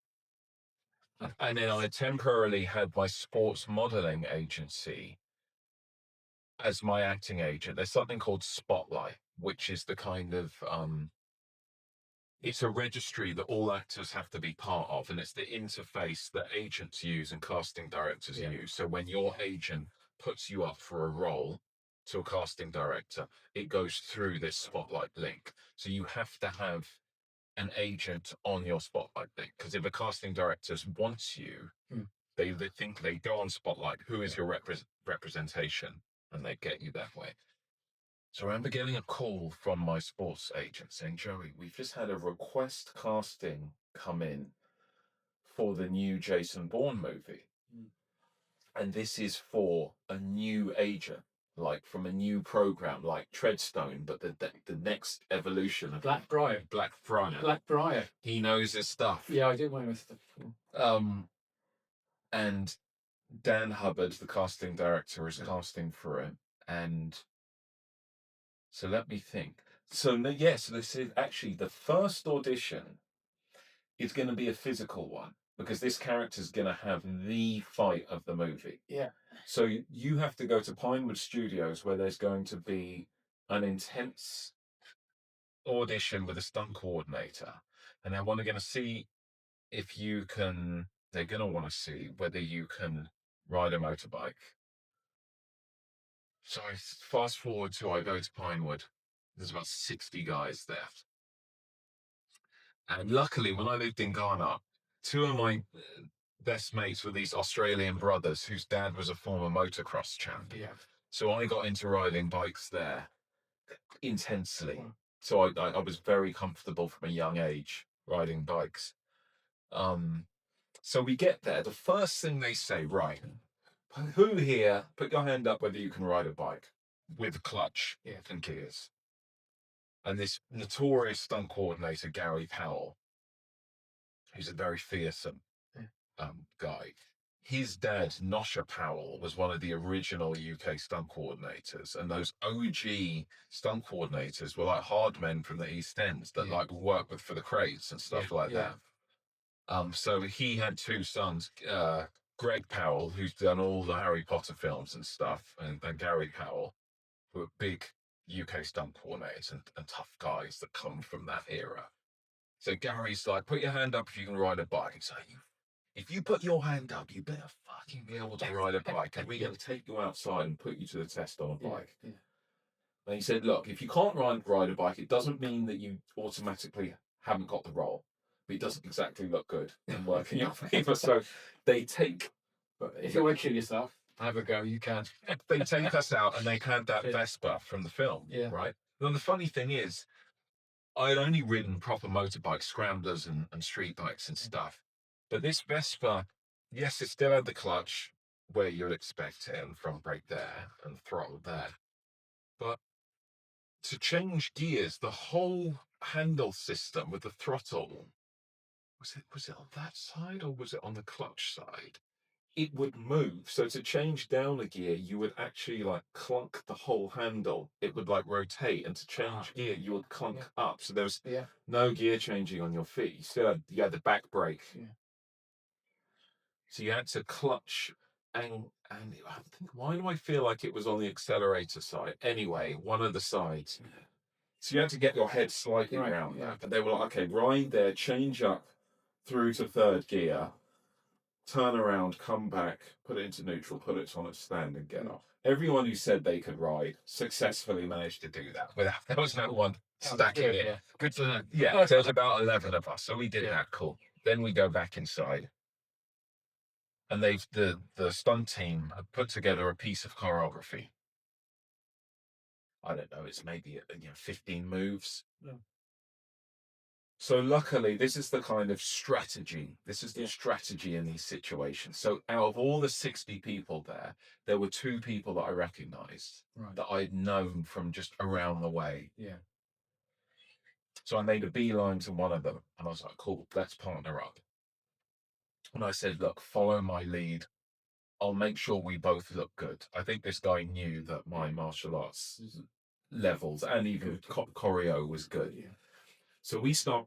And then I temporarily had my sports modeling agency as my acting agent. There's something called Spotlight, which is the kind of it's a registry that all actors have to be part of, and it's the interface that agents use and casting directors use. So when your agent puts you up for a role to a casting director, it goes through this Spotlight link. So you have to have an agent on your Spotlight link, because if a casting director wants you, they think they go on Spotlight, who is your representation, and they get you that way. So I remember getting a call from my sports agent saying, Joey, we've just had a request casting come in for the new Jason Bourne movie. And this is for a new agent, like from a new program, like Treadstone, but the next evolution of Blackbriar. He knows his stuff. Yeah, I do know his stuff. And Dan Hubbard, the casting director, is casting for him. And so let me think. So yes, this is actually the first audition is going to be a physical one, because this character is going to have the fight of the movie. Yeah. So you have to go to Pinewood Studios, where there's going to be an intense audition with a stunt coordinator, and they're going to see if you can. They're going to want to see whether you can ride a motorbike. So I fast forward to I go to Pinewood. There's about 60 guys there. And luckily, when I lived in Ghana, two of my best mates were these Australian brothers whose dad was a former motocross champ. Yeah. So I got into riding bikes there intensely. So I was very comfortable from a young age riding bikes. So we get there. The first thing they say, right, who here, put your hand up whether you can ride a bike with a clutch and gears. And this notorious stunt coordinator, Gary Powell, who's a very fearsome guy. His dad, Nosha Powell, was one of the original UK stunt coordinators, and those OG stunt coordinators were like hard men from the East End that like work with for the crates and stuff like that. So he had two sons, Greg Powell, who's done all the Harry Potter films and stuff, and Gary Powell, who are big UK stunt coordinators and tough guys that come from that era. So Gary's like, put your hand up if you can ride a bike. He's like, if you put your hand up, you better fucking be able to ride a bike, and we're going to take you outside and put you to the test on a bike. Yeah. And he said, look, if you can't ride a bike, it doesn't mean that you automatically haven't got the role, but it doesn't exactly look good and work in your favor. So they take... But if you want to kill yourself, have a go, you can. They take us out, and they had that Vespa from the film, right? And the funny thing is, I had only ridden proper motorbikes, scramblers and street bikes and stuff. But this Vespa, yes, it still had the clutch where you'd expect it, and front brake there and throttle there. But to change gears, the whole handle system with the throttle, was it on that side or was it on the clutch side? It would move. So to change down a gear, you would actually like clunk the whole handle. It would like rotate, and to change gear, you would clunk up. So there was no gear changing on your feet. You had the back brake. Yeah. So you had to clutch and I think, why do I feel like it was on the accelerator side? Anyway, one of the sides. So you had to get your head slightly around that. But they were like, okay, ride there, change up through to third gear, turn around, come back, put it into neutral, put it on its stand and get off. Everyone who said they could ride successfully managed to do that. There was no one stacking it. Yeah. Good to know. Yeah, there was about 11 of us, so we did that. Cool. Then we go back inside. And the stunt team have put together a piece of choreography. I don't know, it's maybe 15 moves. Yeah. So luckily, this is the kind of strategy. This is the strategy in these situations. So out of all the 60 people there were two people that I recognized that I'd known from just around the way. Yeah. So I made a beeline to one of them, and I was like, cool, let's partner up. And I said, look, follow my lead. I'll make sure we both look good. I think this guy knew that my martial arts levels, and even choreo was good. Yeah. So we start.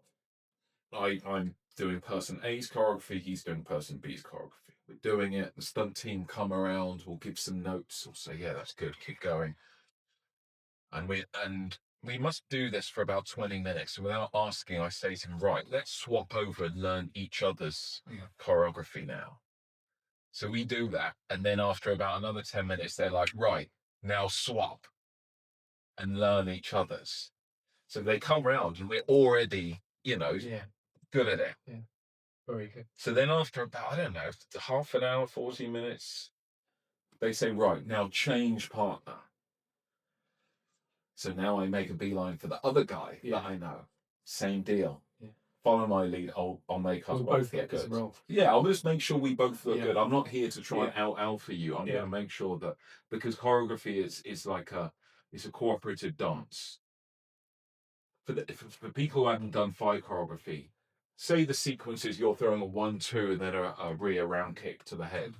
I'm doing person A's choreography. He's doing person B's choreography. We're doing it. The stunt team come around. We'll give some notes. We'll say, "Yeah, that's good. Keep going." And we must do this for about 20 minutes. So without asking, I say to him, "Right, let's swap over and learn each other's choreography now." So we do that. And then after about another 10 minutes, they're like, "Right, now swap and learn each other's." So they come around and we're already, good at it. Yeah. Very good. So then after about, I don't know, half an hour, 40 minutes, they say, "Right, now change partner." So now I make a beeline for the other guy that I know. Same deal. Yeah. Follow my lead. I'll make us both look good. Yeah, I'll just make sure we both look good. I'm not here to try and out-alpha you. I'm going to make sure that, because choreography is like it's a cooperative dance. For people who haven't done fight choreography, say the sequence is you're throwing a 1-2 and then a rear round kick to the head.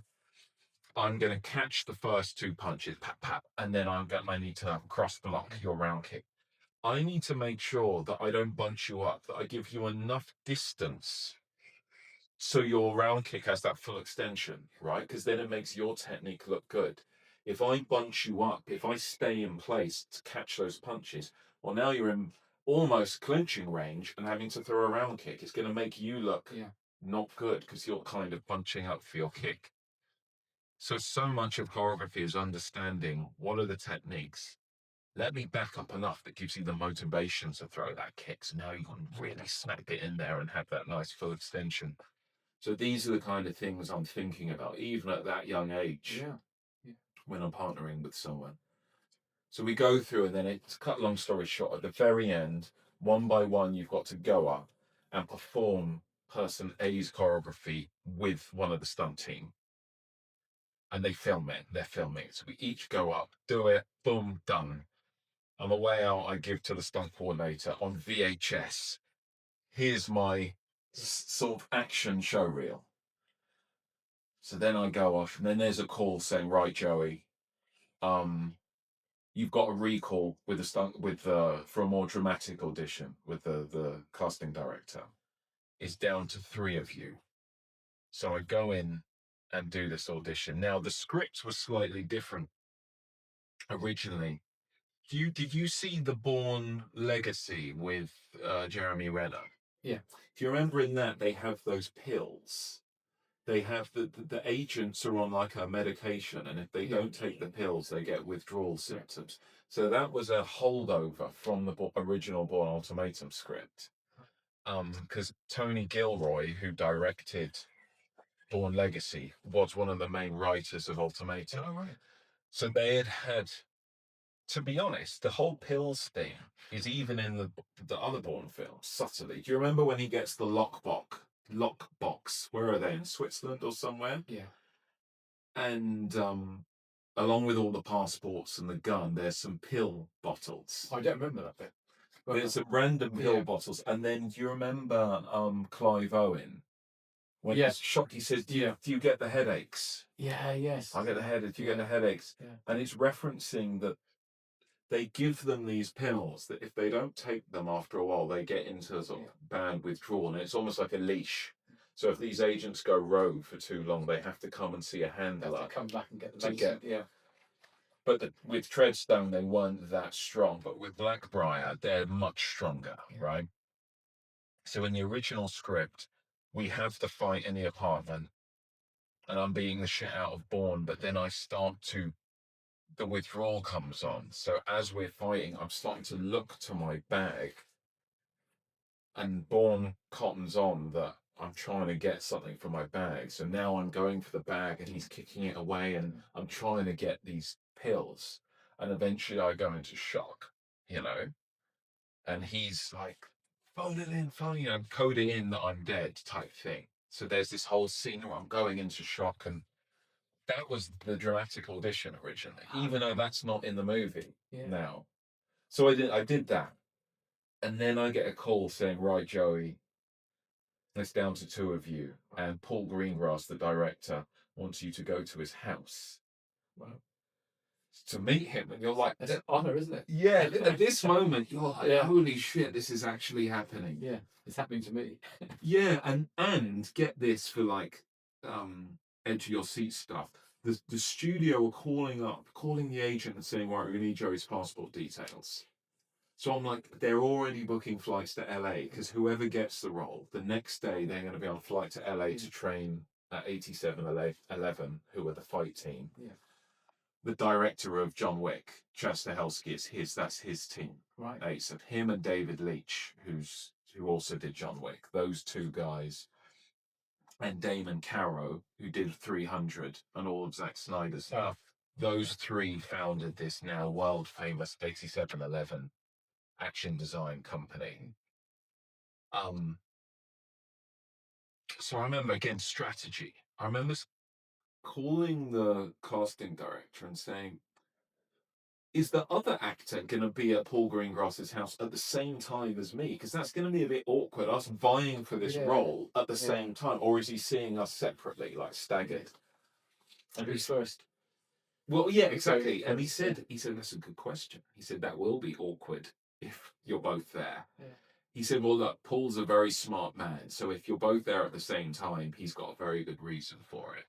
I'm going to catch the first 2 punches, pat, pat, and then I need to cross block your round kick. I need to make sure that I don't bunch you up, that I give you enough distance so your round kick has that full extension, right? Because then it makes your technique look good. If I bunch you up, if I stay in place to catch those punches, well, now you're in almost clinching range and having to throw a round kick. It's going to make you look not good because you're kind of bunching up for your kick. So much of choreography is understanding what are the techniques. Let me back up enough that gives you the motivation to throw that kick. So now you can really snap it in there and have that nice full extension. So these are the kind of things I'm thinking about, even at that young age, when I'm partnering with someone. So we go through, and then it's cut long story short. At the very end, one by one, you've got to go up and perform person A's choreography with one of the stunt team. And they film it. They're filming it. So we each go up, do it, boom, done. On the way out, I give to the stunt coordinator on VHS, "Here's my sort of action show reel." So then I go off, and then there's a call saying, "Right, Joey, you've got a recall with for a more dramatic audition with the casting director. It's down to 3 of you." So I go in and do this audition. Now the script was slightly different originally. Did you see the Bourne Legacy with Jeremy Renner? Yeah. Do you remember in that they have those pills? They have the agents are on like a medication, and if they don't take the pills, they get withdrawal symptoms. So that was a holdover from the original Bourne Ultimatum script. Because Tony Gilroy, who directed Bourne Legacy, was one of the main writers of Ultimatum. Oh, right. So they had, to be honest, the whole pills thing is even in the other Bourne films, subtly. Do you remember when he gets the lockbox? Where are they? In Switzerland or somewhere? Yeah. And along with all the passports and the gun, there's some pill bottles. I don't remember that bit. There's some random pill bottles. And then do you remember Clive Owen? When he's shocked, he says, do you get the headaches? Yeah, yes. I get the headaches. Do you get the headaches? Yeah. And it's referencing that they give them these pills that if they don't take them after a while, they get into sort of bad withdrawal. And it's almost like a leash. So if these agents go rogue for too long, they have to come and see a handler. They have to come back and get the medicine. But with Treadstone, they weren't that strong. But with Blackbriar, they're much stronger, right? So in the original script, we have the fight in the apartment, and I'm beating the shit out of Bourne, but then the withdrawal comes on. So as we're fighting, I'm starting to look to my bag, and Bourne cottons on that I'm trying to get something from my bag. So now I'm going for the bag, and he's kicking it away, and I'm trying to get these pills. And eventually I go into shock, and he's like, phone it in, coding in that I'm dead type thing. So there's this whole scene where I'm going into shock, and that was the dramatic audition originally, even though that's not in the movie now. So I did that. And then I get a call saying, "Right, Joey, it's down to 2 of you. And Paul Greengrass, the director, wants you to go to his house." Wow. to meet him, and you're like, that's an honor, isn't it? Yeah, at this moment, you're like, holy shit, this is actually happening. Yeah, it's happening to me. Yeah, and get this for like edge of your seat stuff. The studio are calling the agent and saying, right, we need Joey's passport details. So I'm like, they're already booking flights to LA because whoever gets the role, the next day they're going to be on a flight to LA to train at 8711, who are the fight team. Yeah. The director of John Wick, Chastahelski, that's his team. Right. So him and David Leitch, who also did John Wick, those two guys, and Damon Caro, who did 300 and all of Zack Snyder's stuff. Those three founded this now world famous 8711 action design company. So I remember, again, strategy. I remember calling the casting director and saying, is the other actor going to be at Paul Greengrass's house at the same time as me? Because that's going to be a bit awkward, us vying for this role at the same time. Or is he seeing us separately, like staggered? And who's first? Well, yeah, exactly. And he said, that's a good question. He said, that will be awkward if you're both there. Yeah. He said, well, look, Paul's a very smart man. So if you're both there at the same time, he's got a very good reason for it.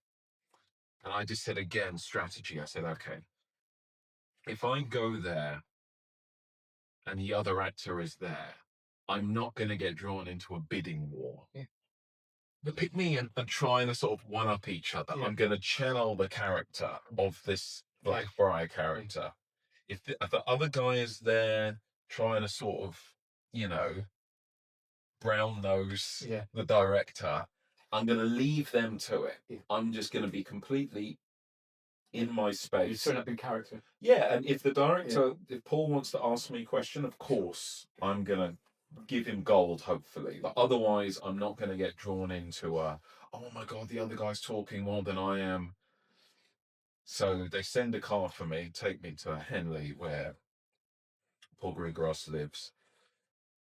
And I just said, again, strategy. I said, okay, if I go there and the other actor is there, I'm not going to get drawn into a bidding war. Yeah. But pick me and trying to sort of one-up each other. Yeah. I'm going to channel the character of this Blackbriar character. If the other guy is there trying to sort of, brown nose the director, I'm going to leave them to it. Yeah. I'm just going to be completely in my space. You turn up in character. Yeah, and if the director, if Paul wants to ask me a question, of course, I'm going to give him gold, hopefully. But otherwise, I'm not going to get drawn into oh my God, the other guy's talking more than I am. So they send a car for me, take me to Henley, where Paul Greengrass lives.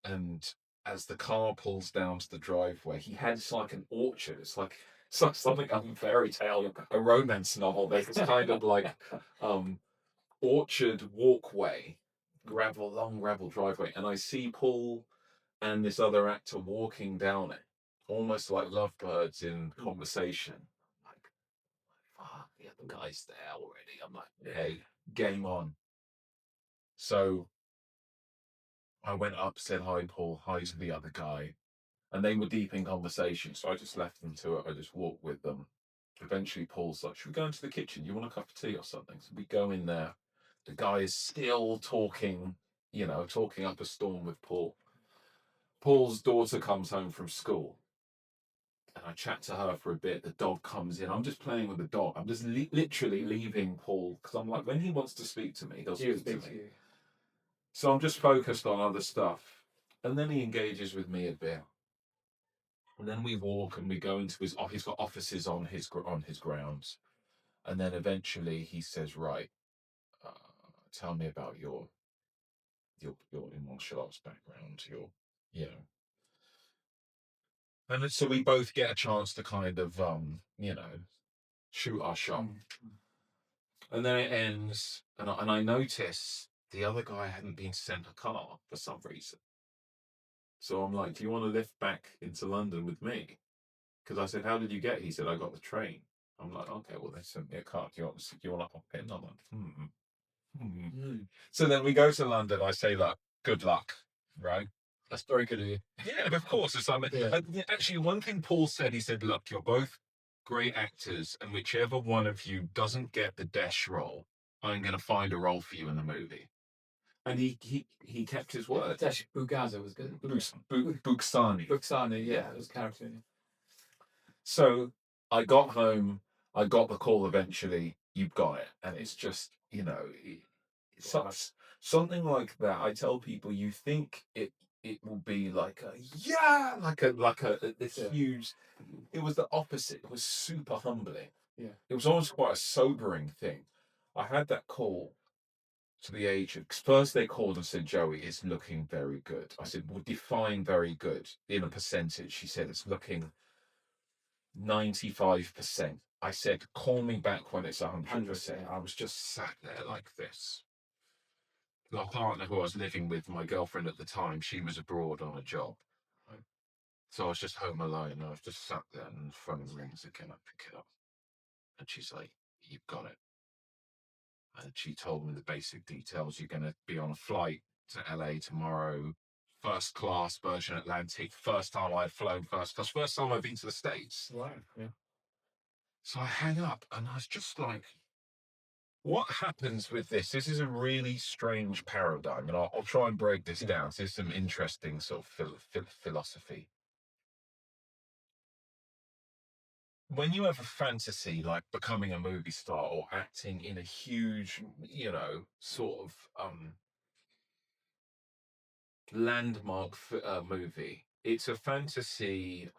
And as the car pulls down to the driveway, he has like an orchard. It's like something out of a fairy tale, a romance novel. There's this kind of like orchard walkway, long gravel driveway. And I see Paul and this other actor walking down it, almost like lovebirds in conversation. Like, fuck, the other guy's there already. I'm like, hey, game on. So I went up, said hi, Paul, hi to the other guy. And they were deep in conversation, so I just left them to it. I just walked with them. Eventually, Paul's like, should we go into the kitchen? You want a cup of tea or something? So we go in there. The guy is still talking, talking up a storm with Paul. Paul's daughter comes home from school. And I chat to her for a bit. The dog comes in. I'm just playing with the dog. I'm just literally leaving Paul, because I'm like, when he wants to speak to me, he'll speak to me. So I'm just focused on other stuff. And then he engages with me a bit. And then we walk and we go into his office. He's got offices on his grounds. And then eventually he says, right, tell me about your martial arts background, And so we both get a chance to kind of, shoot our shot. And then it ends, and I notice the other guy hadn't been sent a car for some reason. So I'm like, do you want to lift back into London with me? Because I said, how did you get? He said, I got the train. I'm like, okay, well, they sent me a car. Do you want to hop in? I'm like, So then we go to London. I say, look, good luck, right? That's very good of you. Yeah, of course. Actually, one thing Paul said, he said, look, you're both great actors, and whichever one of you doesn't get the Desh role, I'm going to find a role for you in the movie. And he kept his word. Desh Bugaza was good. Buksani. Buksani, yeah, his character. So I got home, I got the call eventually, you've got it. And it's just, something like that. I tell people, you think it will be like this huge. It was the opposite. It was super humbling. Yeah. It was almost quite a sobering thing. I had that call to the agent. First they called and said, Joey, it's looking very good. I said, well, define very good in a percentage. She said, it's looking 95%. I said, call me back when it's 100%. 100%. I was just sat there like this. My partner, who I was living with, my girlfriend at the time, she was abroad on a job. Right? So I was just home alone. And I was just sat there, and the phone rings again. I pick it up. And she's like, you've got it. And she told me the basic details. You're going to be on a flight to LA tomorrow, first class, Virgin Atlantic. First time I'd flown first class. First time I've been to the States. Wow. Yeah. So I hang up, and I was just like, what happens with this? This is a really strange paradigm, and I'll try and break this down. So there's some interesting sort of philosophy. When you have a fantasy like becoming a movie star or acting in a huge, sort of landmark movie, it's a fantasy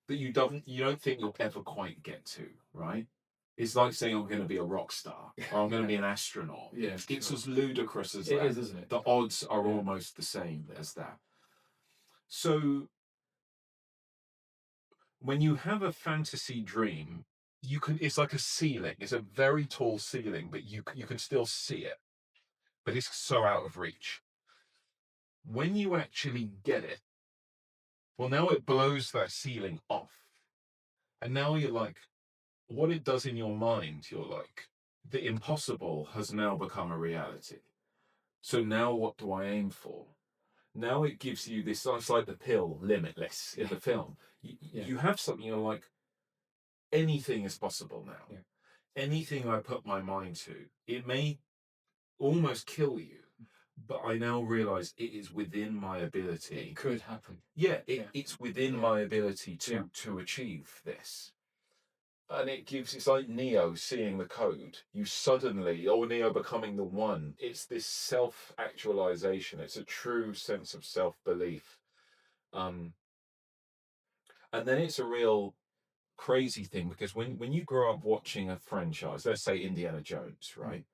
that you don't think you'll ever quite get to, right? It's like saying I'm going to be a rock star or I'm going to be an astronaut. Yeah, it's as ludicrous as it that. is, isn't it? The odds are almost the same as that. So when you have a fantasy dream, it's like a ceiling. It's a very tall ceiling, but you can still see it. But it's so out of reach. When you actually get it, well, now it blows that ceiling off. And now you're like, what it does in your mind, you're like, the impossible has now become a reality. So now what do I aim for? Now it gives you this, it's like the pill, limitless in the film. You have something, you're like, anything is possible now. Yeah. Anything I put my mind to, it may almost kill you, but I now realize it is within my ability. It could happen. Yeah, it's within my ability to achieve this. And it's like Neo seeing the code. You suddenly, Neo becoming the one. It's this self-actualization. It's a true sense of self-belief. And then it's a real crazy thing, because when you grow up watching a franchise, let's say Indiana Jones, right?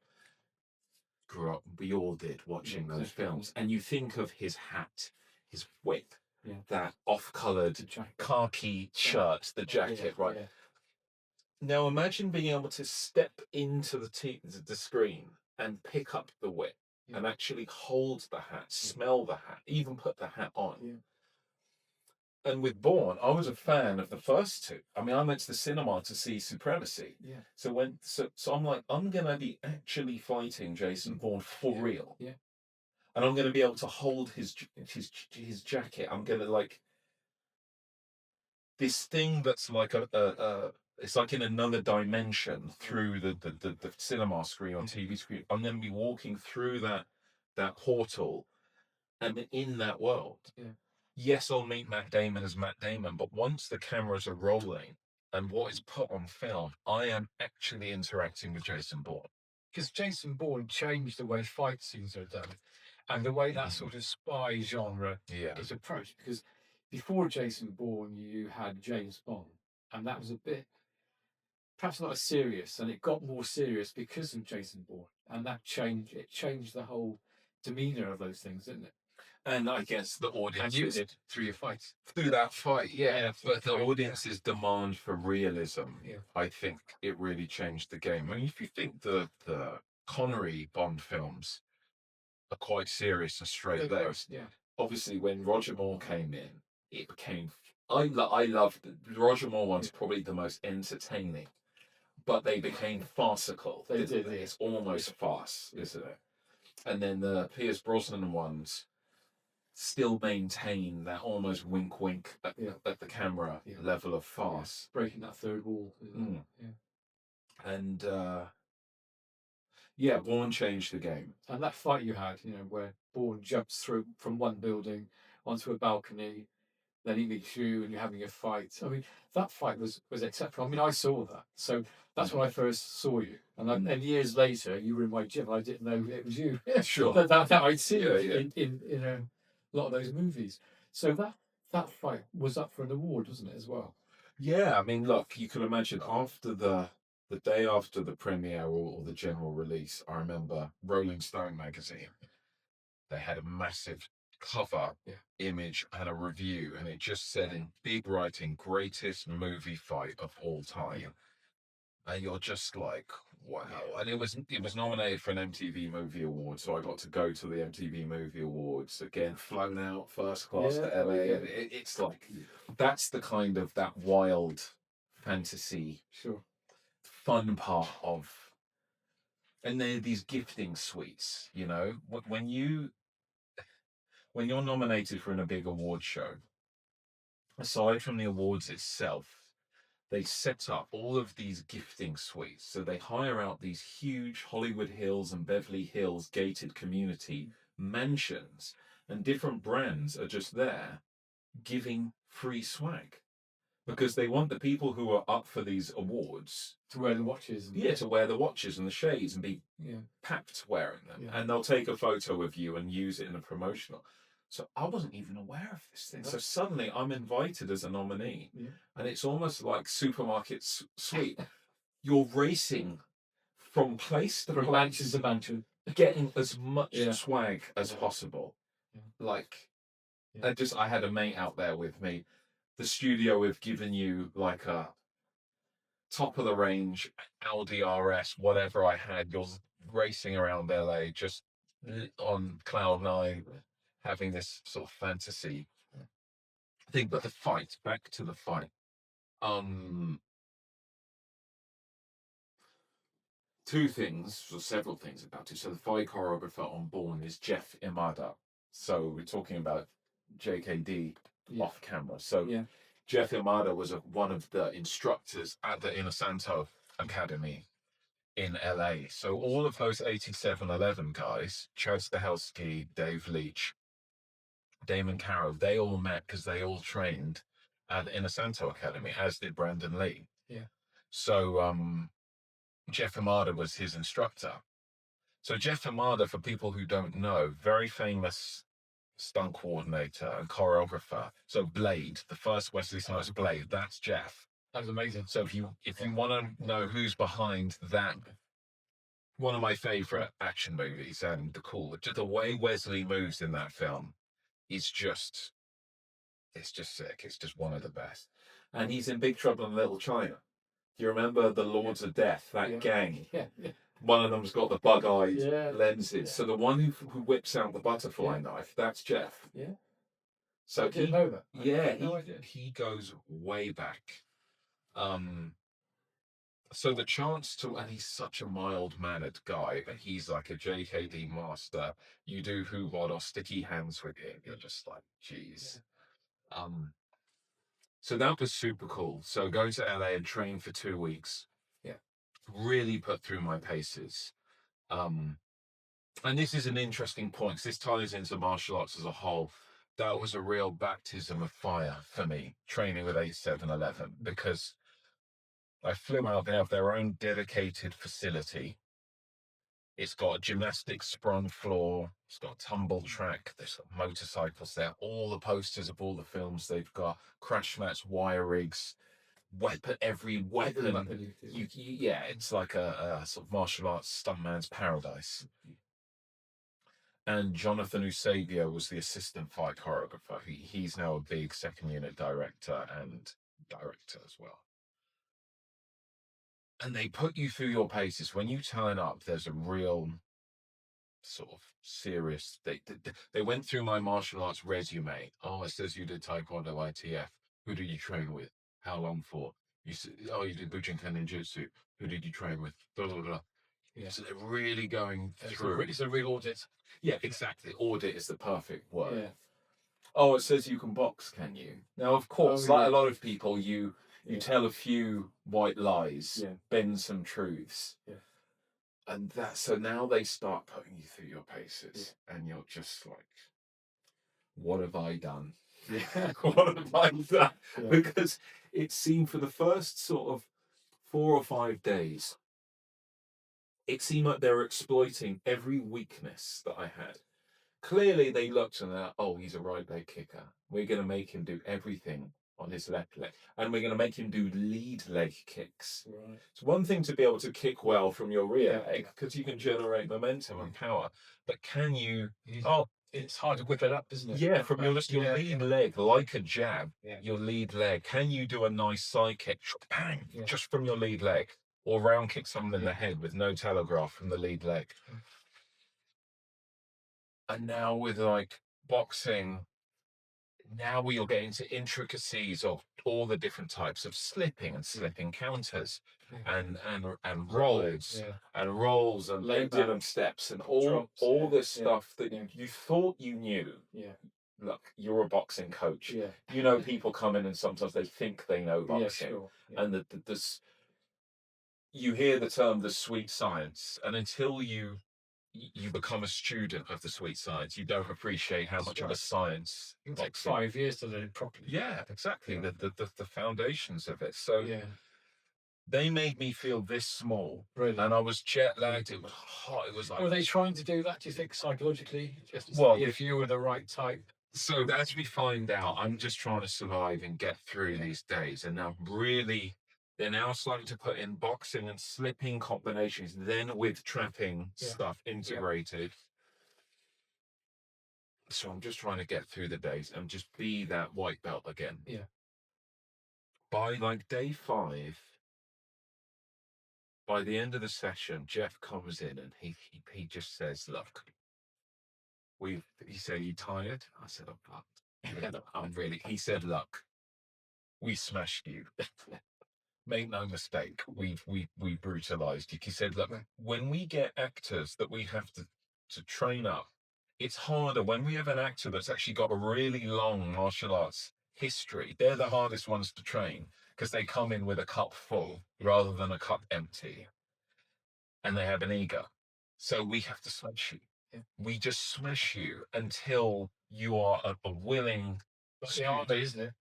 Grew up, we all did, watching those films, and you think of his hat, his whip, that off-coloured khaki shirt, the jacket, right? Yeah. Now imagine being able to step into the screen and pick up the whip and actually hold the hat, smell the hat, even put the hat on. Yeah. And with Bourne, I was a fan of the first two. I mean, I went to the cinema to see Supremacy. Yeah. So I'm like, I'm going to be actually fighting Jason Bourne for real. Yeah. And I'm going to be able to hold his jacket. I'm going to, like, this thing that's like it's like in another dimension through the cinema screen or TV screen. I'm going to be walking through that portal and in that world. Yeah. Yes, I'll meet Matt Damon as Matt Damon, but once the cameras are rolling and what is put on film, I am actually interacting with Jason Bourne. Because Jason Bourne changed the way fight scenes are done and the way that sort of spy genre is approached. Because before Jason Bourne, you had James Bond, and that was a bit, perhaps not as serious, and it got more serious because of Jason Bourne, and that changed the whole demeanour of those things, didn't it? And I guess the audience used it through your fights. Through that fight, but the audience's demand for realism, I think it really changed the game. I mean, if you think the Connery Bond films are quite serious and straight-laced, obviously when Roger Moore came in, it became... I loved... Roger Moore one's probably the most entertaining, but they became farcical. They did. It's almost farce, isn't it? And then the Pierce Brosnan ones still maintain that almost wink at the camera level of farce. Breaking that third wall. And Bourne changed the game. And that fight you had, where Bourne jumps through from one building onto a balcony, then he meets you and you're having a fight. I mean, that fight was exceptional. I mean, I saw that. So that's when I first saw you. And years later, you were in my gym. I didn't know it was you. Sure. that I'd seen in a lot of those movies. So that fight was up for an award, wasn't it, as well? Yeah, I mean, look, you can imagine after the day after the premiere or the general release, I remember Rolling Stone magazine. They had a massive cover image and a review, and it just said in big writing, "Greatest movie fight of all time." And you're just like, wow. And it was nominated for an MTV Movie Award, so I got to go to the MTV Movie Awards again, flown out first class to LA. It's like that's the kind of that wild fantasy, fun part of. And there are these gifting suites, you know, when you're nominated for a big award show, aside from the awards itself, they set up all of these gifting suites. So they hire out these huge Hollywood Hills and Beverly Hills gated community mansions, and different brands are just there giving free swag because they want the people who are up for these awards to wear the watches. To wear the watches and the shades and be packed wearing them. And they'll take a photo of you and use it in a promotional. So I wasn't even aware of this thing. So suddenly I'm invited as a nominee. And it's almost like supermarket suite. You're racing from place to place, getting as much swag as possible. Like, I had a mate out there with me. The studio have given you like a top of the range Audi RS, whatever I had. You're racing around LA just on cloud nine, having this sort of fantasy thing. But the fight, back to the fight. Two things, or several things about it. So the fight choreographer on Bourne is Jeff Imada. So we're talking about JKD off camera. So Jeff Imada was one of the instructors at the Inosanto Academy in LA. So all of those 8711 guys, Chad Stahelski, Dave Leach, Damon Carroll, they all met because they all trained at the Inosanto Academy, as did Brandon Lee. So Jeff Imada was his instructor. So Jeff Imada, for people who don't know, very famous stunt coordinator and choreographer. So Blade, the first Wesley Snipes Blade, that's Jeff. That was amazing. So if you want to know who's behind that, one of my favorite action movies, and the way Wesley moves in that film is just, it's just sick. It's just one of the best. And he's in Big Trouble in Little China. Do you remember the Lords of Death, that gang? One of them's got the bug-eyed lenses. So the one who whips out the butterfly knife, that's Jeff. So I didn't know that. He goes way back. So the chance to, and he's such a mild-mannered guy, but he's like a JKD master. You do Hoovod or sticky hands with him, you're just like, geez. So that was super cool. So go to LA and train for 2 weeks. Really put through my paces. And this is an interesting point, because this ties into martial arts as a whole. That was a real baptism of fire for me, training with 8711, because I flew out. They have their own dedicated facility. It's got a gymnastics sprung floor. It's got a tumble track. There's motorcycles there. All the posters of all the films they've got. Crash mats, wire rigs, every weapon. It's like a sort of martial arts stuntman's paradise. And Jonathan Eusebio was the assistant fight choreographer. He's now a big second unit director as well. And they put you through your paces. When you turn up, there's a real sort of serious. They went through my martial arts resume. Oh, it says you did Taekwondo ITF. Who did you train with? How long for? You did Bujinkan Ninjutsu. Who did you train with? Blah, blah, blah. So they're really going through. It's a real audit. Yeah, exactly. Audit is the perfect word. Oh, it says you can box, can you? Now, of course, a lot of people, you tell a few white lies, bend some truths. And so now they start putting you through your paces, and you're just like, what have I done? What have I done? Because it seemed for the first sort of 4 or 5 days, it seemed like they were exploiting every weakness that I had. Clearly, they looked and they're, oh, he's a right leg kicker. We're going to make him do everything on his left leg. And we're going to make him do lead leg kicks. Right. It's one thing to be able to kick well from your rear leg, because you can generate momentum and power. But can you... Oh, it's hard to whip it up, isn't it? Yeah, from your lead leg, like a jab, your lead leg. Can you do a nice side kick, bang, just from your lead leg, or round kick someone in the head with no telegraph from the lead leg? And now with like boxing, now we'll get into intricacies of all the different types of slipping and slipping counters, and rolls, and rolls and leg dip steps and all this stuff that you thought you knew. Yeah. Look, you're a boxing coach. Yeah. You know, people come in and sometimes they think they know boxing, sure. and you hear the term the sweet science, and until you become a student of the sweet science, you don't appreciate how much of a science. It takes 5 years to learn it properly. Yeah, exactly. The foundations of it. So they made me feel this small. Really? And I was jet lagged. It was hot. It was like. Were they trying to do that, do you think, psychologically? Just if you were the right type? So as we find out, I'm just trying to survive and get through these days. And now really, they're now starting to put in boxing and slipping combinations, then with trapping stuff integrated. So I'm just trying to get through the days and just be that white belt again. Yeah. By like day 5, by the end of the session, Jeff comes in and he just says, "Look, he said, you tired?" I said, "I'm fucked." I'm really. He said, "Look, we smashed you. Make no mistake, we brutalized you." He said, "Look, when we get actors that we have to train up, it's harder when we have an actor that's actually got a really long martial arts history. They're the hardest ones to train because they come in with a cup full rather than a cup empty, and they have an ego. So we have to smash you. We just smash you until you are a willing." That's the art, isn't it?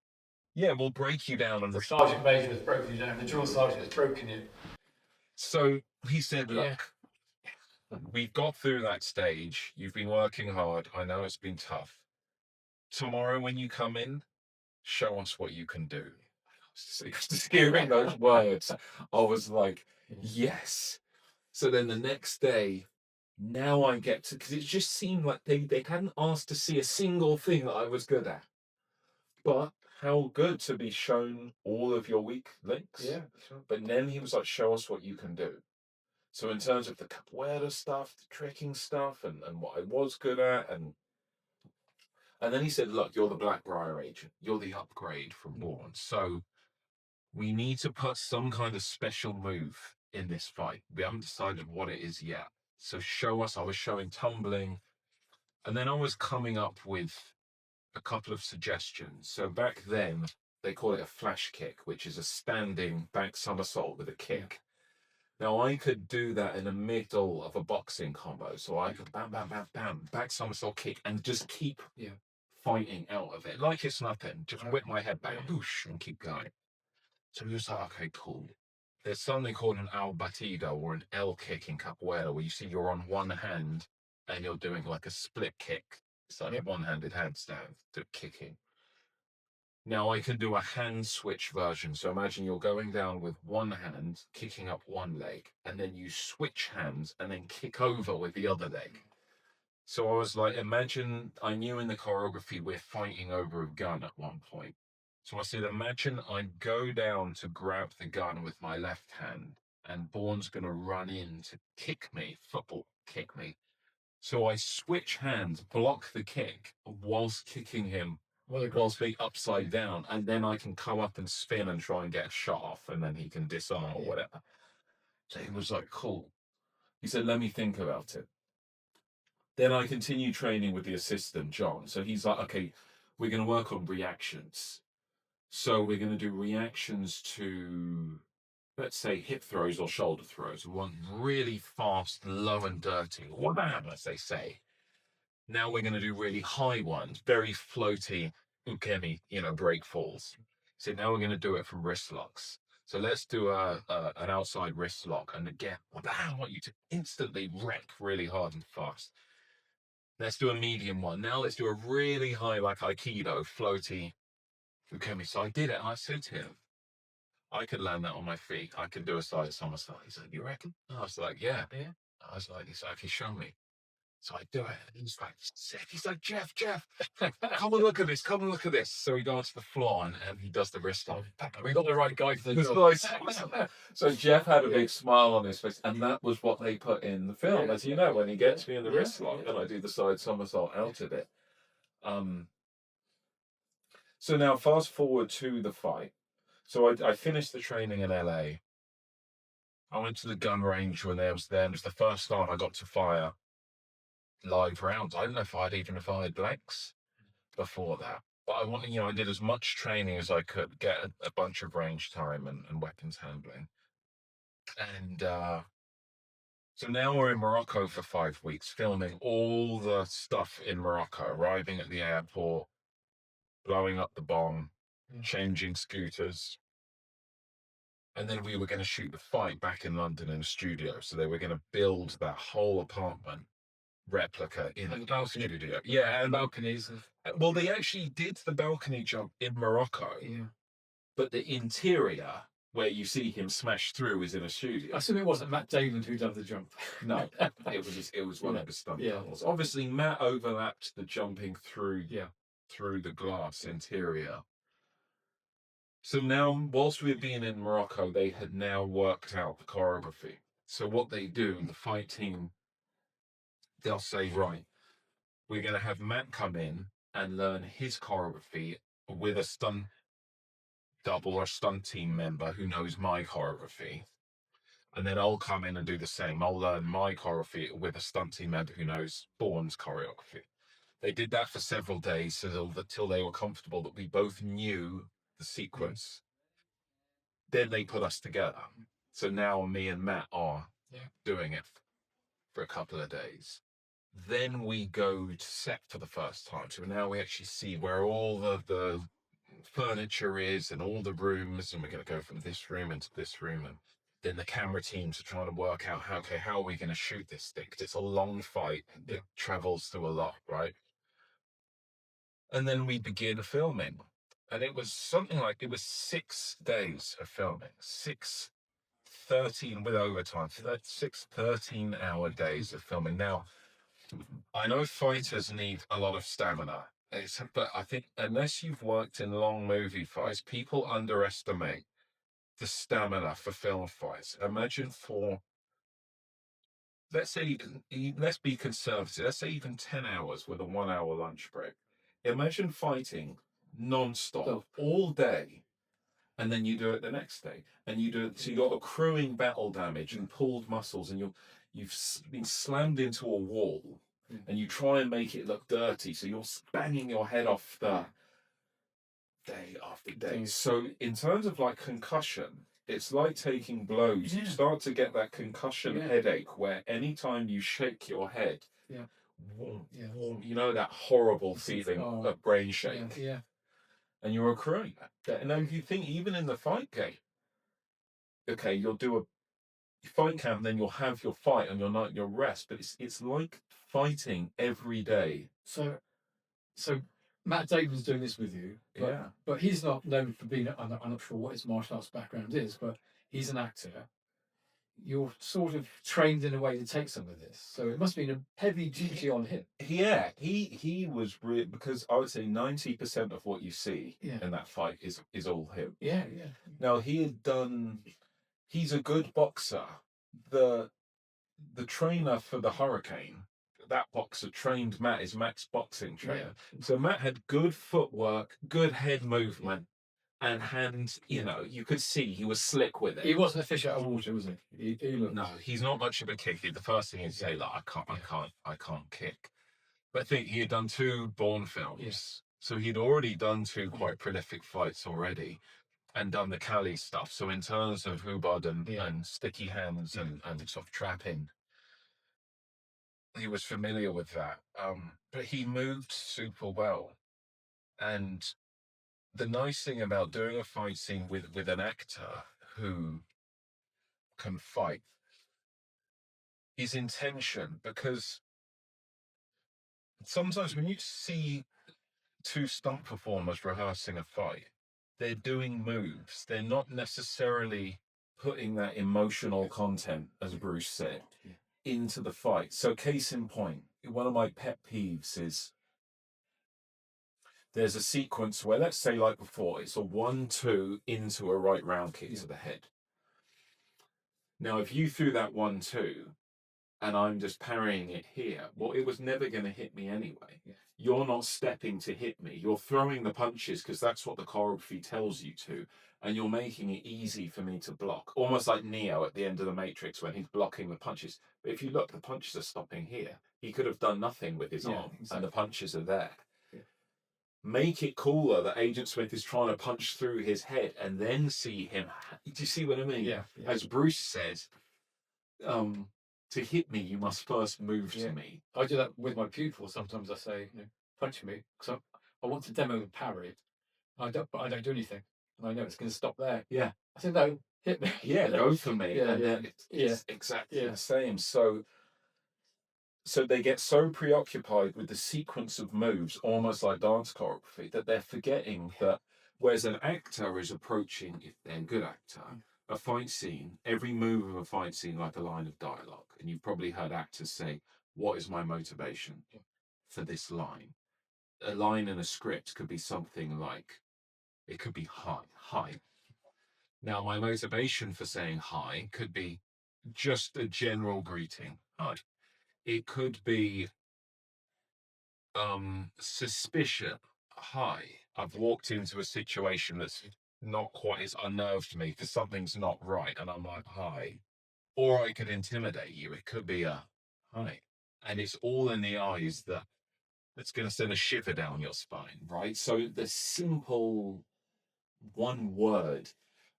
Yeah, we'll break you down. And the sergeant major has broken you down. The drill sergeant has broken you. So he said, "Look, we've got through that stage. You've been working hard. I know it's been tough. Tomorrow when you come in, show us what you can do." Just hearing those words, I was like, yes. So then the next day, now I get to, because it just seemed like they hadn't asked to see a single thing that I was good at. But how good to be shown all of your weak links. Yeah, sure. But then he was like, "Show us what you can do." So in terms of the capoeira stuff, the tricking stuff, and what I was good at, and then he said, "Look, you're the Blackbriar agent. You're the upgrade from Bourne. So we need to put some kind of special move in this fight. We haven't decided what it is yet. So show us." I was showing tumbling, and then I was coming up with a couple of suggestions. So back then, they call it a flash kick, which is a standing back somersault with a kick. Now, I could do that in the middle of a boxing combo. So I could bam, bam, bam, bam, back somersault kick, and just keep fighting out of it. Like it's nothing. Just whip my head back, boosh, and keep going. So he was like, "Okay, cool." There's something called an al batido, or an L kick in capoeira, where you see you're on one hand and you're doing like a split kick. It's like a one-handed handstand to kicking. Now I can do a hand switch version. So imagine you're going down with one hand, kicking up one leg, and then you switch hands and then kick over with the other leg. So I was like, imagine, I knew in the choreography we're fighting over a gun at one point. So I said, imagine I go down to grab the gun with my left hand, and Bourne's going to run in to kick me, football kick me. So I switch hands, block the kick whilst kicking him, whilst being upside down, and then I can come up and spin and try and get a shot off, and then he can disarm or whatever. So he was like, "Cool." He said, "Let me think about it." Then I continue training with the assistant, John. So he's like, "Okay, we're going to work on reactions. So we're going to do reactions to, let's say, hip throws or shoulder throws. We want really fast, low and dirty, wham, as they say. Now we're going to do really high ones, very floaty, ukemi, break falls. So now we're going to do it from wrist locks. So let's do an outside wrist lock, and again, I want you to instantly wreck really hard and fast. Let's do a medium one. Now let's do a really high, like Aikido, floaty ukemi." So I did it, and I said to him, "I could land that on my feet. I could do a side somersault." He's like, "You reckon?" I was like, yeah. I was like, he's like, "Okay, show me." So I do it, and he's like, sick. He's like, Jeff, come and look at this. Come and look at this. So we go onto the floor, and he does the wrist lock. We got the right guy for the job. So Jeff had a big smile on his face, and that was what they put in the film, as you know, when he gets me in the wrist lock, and I do the side somersault out of it. So now fast forward to the fight. So I finished the training in LA. I went to the gun range when I was there, and it was the first time I got to fire live rounds. I don't know if I'd even fired blanks before that, but I did as much training as I could, get a bunch of range time and weapons handling. And so now we're in Morocco for 5 weeks, filming all the stuff in Morocco, arriving at the airport, blowing up the bomb, changing scooters. And then we were going to shoot the fight back in London in a studio. So they were going to build that whole apartment replica in the studio. Yeah, and balconies. Well, they actually did the balcony jump in Morocco. Yeah. But the interior, where you see him smash through, is in a studio. I assume it wasn't Matt Damon who done the jump. No, it was one of the stunt doubles. Obviously, Matt overlapped the jumping through the glass interior. So now, whilst we've been in Morocco, they had now worked out the choreography. So what they do, the fight team, they'll say, right, we're going to have Matt come in and learn his choreography with a stunt double or stunt team member who knows my choreography. And then I'll come in and do the same. I'll learn my choreography with a stunt team member who knows Bourne's choreography. They did that for several days until they were comfortable that we both knew the sequence. Then they put us together. So now me and Matt are doing it for a couple of days. Then we go to set for the first time. So now we actually see where all the furniture is and all the rooms, and we're going to go from this room into this room. And then the camera teams are trying to work out how are we going to shoot this thing? Because it's a long fight. It travels through a lot, right? And then we begin filming. And it was something like, it was 6 days of filming, 13 with overtime, 6 13-hour days of filming. Now, I know fighters need a lot of stamina, but I think unless you've worked in long movie fights, people underestimate the stamina for film fights. Imagine for, let's be conservative, let's say even 10 hours with a 1-hour lunch break. Imagine fighting non-stop all day, and then you do it the next day, and you do it, so you got accruing battle damage and pulled muscles, and you've been slammed into a wall, and you try and make it look dirty, so you're banging your head off the day after day. So in terms of like concussion, it's like taking blows. You start to get that concussion headache where anytime you shake your head, you know, that horrible feeling of brain shake. And you're accruing that. And then if you think, even in the fight game, okay, you'll do a fight camp, then you'll have your fight and your rest, but it's like fighting every day. So Matt Damon's doing this with you, but he's not known for being, I'm not sure what his martial arts background is, but he's an actor. You're sort of trained in a way to take some of this, so it must have been a heavy duty on him. Yeah, he was really, because I would say 90% of what you see in that fight is all him. Yeah. Now he's a good boxer. The trainer for the Hurricane, that boxer trained Matt, is Matt's boxing trainer. So Matt had good footwork, good head movement, and hands. You know, you could see he was slick with it. He wasn't a fish out of water, was he? No, he's not much of a kicker. The first thing he'd say, like, I can't kick. But I think he had done 2 Bourne films, so he'd already done 2 quite prolific fights already, and done the Cali stuff. So in terms of Hubad and sticky hands and sort of trapping, he was familiar with that. But he moved super well. And the nice thing about doing a fight scene with an actor who can fight is intention, because sometimes when you see 2 stunt performers rehearsing a fight, they're doing moves. They're not necessarily putting that emotional content, as Bruce said, into the fight. So case in point, one of my pet peeves is there's a sequence where, let's say like before, it's a 1-2 into a right round kick to the head. Now, if you threw that 1-2 and I'm just parrying it here, well, it was never going to hit me anyway. You're not stepping to hit me. You're throwing the punches because that's what the choreography tells you to. And you're making it easy for me to block. Almost like Neo at the end of The Matrix when he's blocking the punches. But if you look, the punches are stopping here. He could have done nothing with his arm, and the punches are there. Make it cooler that Agent Smith is trying to punch through his head and then see him. Do you see what I mean? Yeah. As Bruce says, to hit me, you must first move to me. I do that with my pupils. Sometimes I say, punch me, because I want to demo the parry. But I don't do anything. And I know it's going to stop there. Yeah. I said, no, hit me. Yeah, go for me. Yeah, and then it's exactly the same. So they get so preoccupied with the sequence of moves, almost like dance choreography, that they're forgetting that whereas an actor is approaching, if they're a good actor, a fight scene, every move of a fight scene like a line of dialogue. And you've probably heard actors say, what is my motivation for this line? A line in a script could be something like, it could be hi. Now, my motivation for saying hi could be just a general greeting. Hi. It could be suspicion. Hi. I've walked into a situation that's not quite as unnerved me because something's not right, and I'm like, hi. Or I could intimidate you. It could be a hi. And it's all in the eyes that's going to send a shiver down your spine, right? So the simple one word,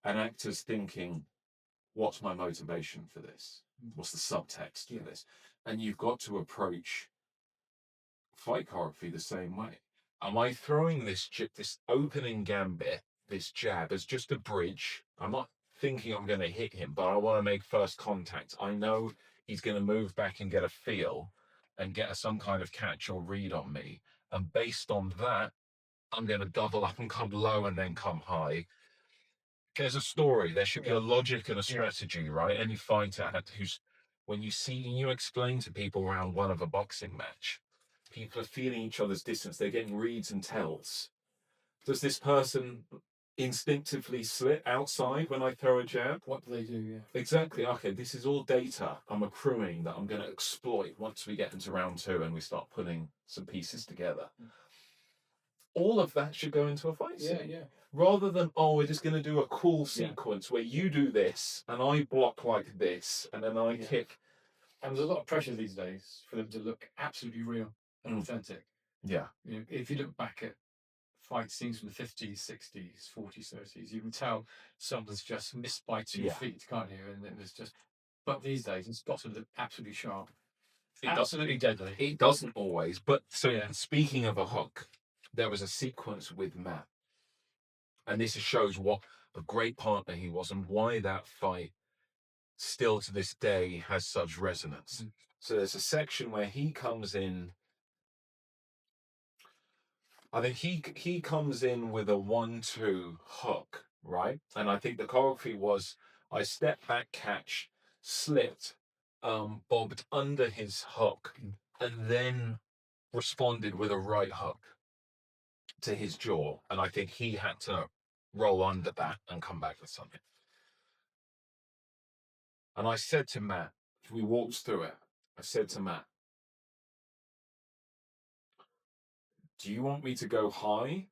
an actor's thinking, what's my motivation for this? What's the subtext for this? And you've got to approach fight choreography the same way. Am I throwing this opening gambit, this jab, as just a bridge? I'm not thinking I'm going to hit him, but I want to make first contact. I know he's going to move back and get a feel and get some kind of catch or read on me. And based on that, I'm going to double up and come low and then come high. There's a story. There should be a logic and a strategy, right? Any fighter when you explain to people around one of a boxing match, people are feeling each other's distance. They're getting reads and tells. Does this person instinctively slip outside when I throw a jab? What do they do? Yeah. Exactly. Okay, this is all data I'm accruing that I'm going to exploit once we get into round 2 and we start putting some pieces together. All of that should go into a fight scene. Yeah. Rather than, we're just going to do a cool sequence where you do this and I block like this and then I kick. And there's a lot of pressure these days for them to look absolutely real and authentic. Yeah. If you look back at fight scenes from the 50s, 60s, 40s, 30s, you can tell someone's just missed by 2 feet, can't you? And it was just. But these days, it's got to look absolutely sharp. Absolutely deadly. It doesn't always. But speaking of a hook, there was a sequence with Matt. And this shows what a great partner he was and why that fight still to this day has such resonance. So there's a section where he comes in. I think he comes in with a 1-2 hook, right? And I think the choreography was I stepped back, catch, slipped, bobbed under his hook, and then responded with a right hook to his jaw. And I think he had to roll under that and come back with something. And I said to Matt, we walked through it, I said to Matt, do you want me to go high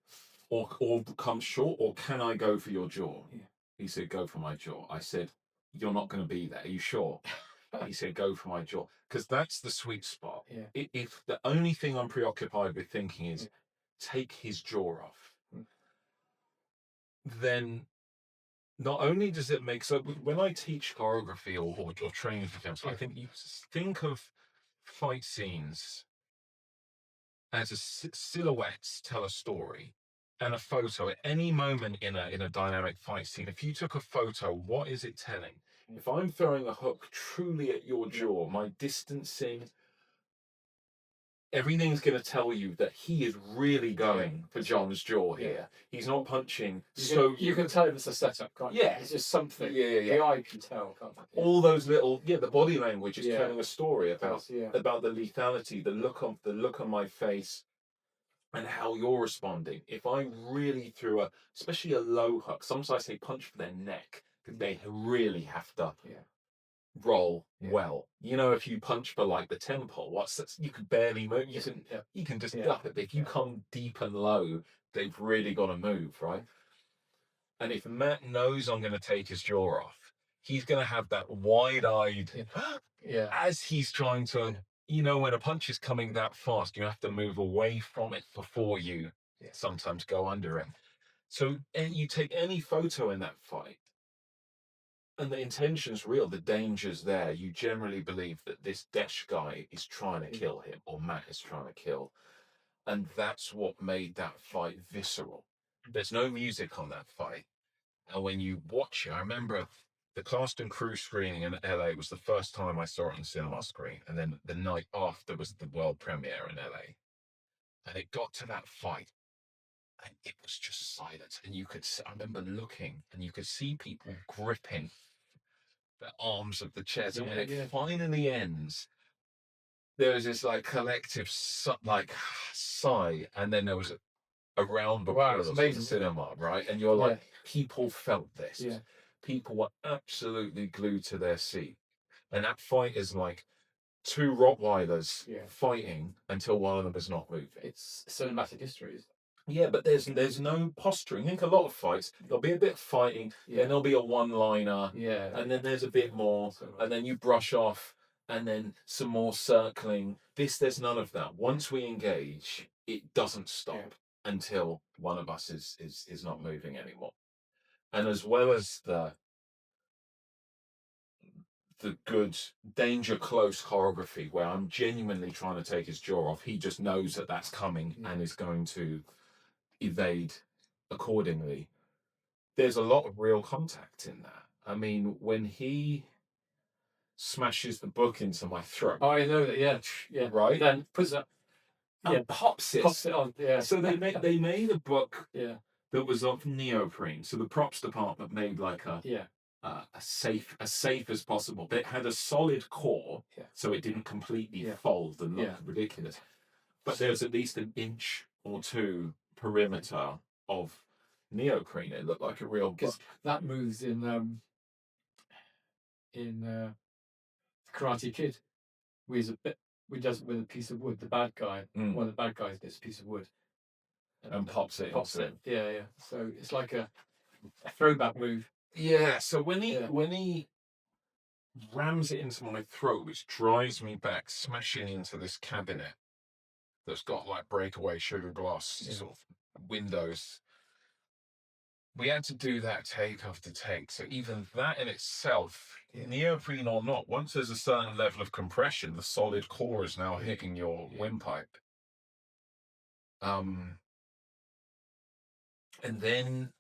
or come short, or can I go for your jaw? Yeah. He said, go for my jaw. I said, you're not going to be there. Are you sure? He said, go for my jaw. Because that's the sweet spot. Yeah. If the only thing I'm preoccupied with thinking is take his jaw off, then not only does it make... So when I teach choreography or training for films, I think you think of fight scenes as silhouettes tell a story, and a photo at any moment in a dynamic fight scene. If you took a photo, what is it telling? If I'm throwing a hook truly at your jaw, my distancing, everything's going to tell you that he is really going for John's jaw here. He's not punching. You can tell if it's a setup, can't you? Yeah. It's just something. Yeah. The eye can tell, can't it? All those little, the body language is telling a story about Yeah. about the lethality, the look on my face, and how you're responding. If I really threw especially a low hook, sometimes I say punch for their neck, because they really have to roll well. You know, if you punch for like the temple, you could barely move. You can just duck it. But if you come deep and low, they've really got to move, right? And if Matt knows I'm going to take his jaw off, he's going to have that wide-eyed as he's trying to. You know, when a punch is coming that fast, you have to move away from it before you sometimes go under it. So, and you take any photo in that fight, and the intention's real, the danger's there. You generally believe that this Desh guy is trying to kill him, or Matt is trying to kill. And that's what made that fight visceral. There's no music on that fight. And when you watch it, I remember the cast and crew screening in LA was the first time I saw it on the cinema screen. And then the night after was the world premiere in LA. And it got to that fight, and it was just silence. And I remember looking, and you could see people gripping the arms of the chairs. And when it finally ends, there was this like collective sigh, and then there was a round of applause in the cinema, right? And you're like, people felt this. Yeah. People were absolutely glued to their seat. And that fight is like two Rottweilers fighting until one of them is not moving. It's cinematic history, isn't it? Yeah, but there's no posturing. I think a lot of fights, there'll be a bit of fighting, then there'll be a one-liner, and then there's a bit more, and then you brush off, and then some more circling. There's none of that. Once we engage, it doesn't stop until one of us is not moving anymore. And as well as the good danger close choreography, where I'm genuinely trying to take his jaw off, he just knows that that's coming and is going to evade accordingly. There's a lot of real contact in that. I mean, when he smashes the book into my throat. Oh, I know that. Yeah. Right. Then puts it and pops it on. Yeah. So they made a book. That was of neoprene. So the props department made like safe as possible. It had a solid core, so it didn't completely fold and look ridiculous. But there's at least an inch or two perimeter of neoprene. It looked like a real book. That moves in Karate Kid. We does it with a piece of wood. The bad guy, one of the bad guys, gets a piece of wood and pops it. Yeah. So it's like a throwback move. Yeah. So when he rams it into my throat, which drives me back, smashing into this cabinet that's got like breakaway sugar glass sort of windows. We had to do that take after take. So even that in itself, neoprene or not, once there's a certain level of compression, the solid core is now hitting your windpipe. And then,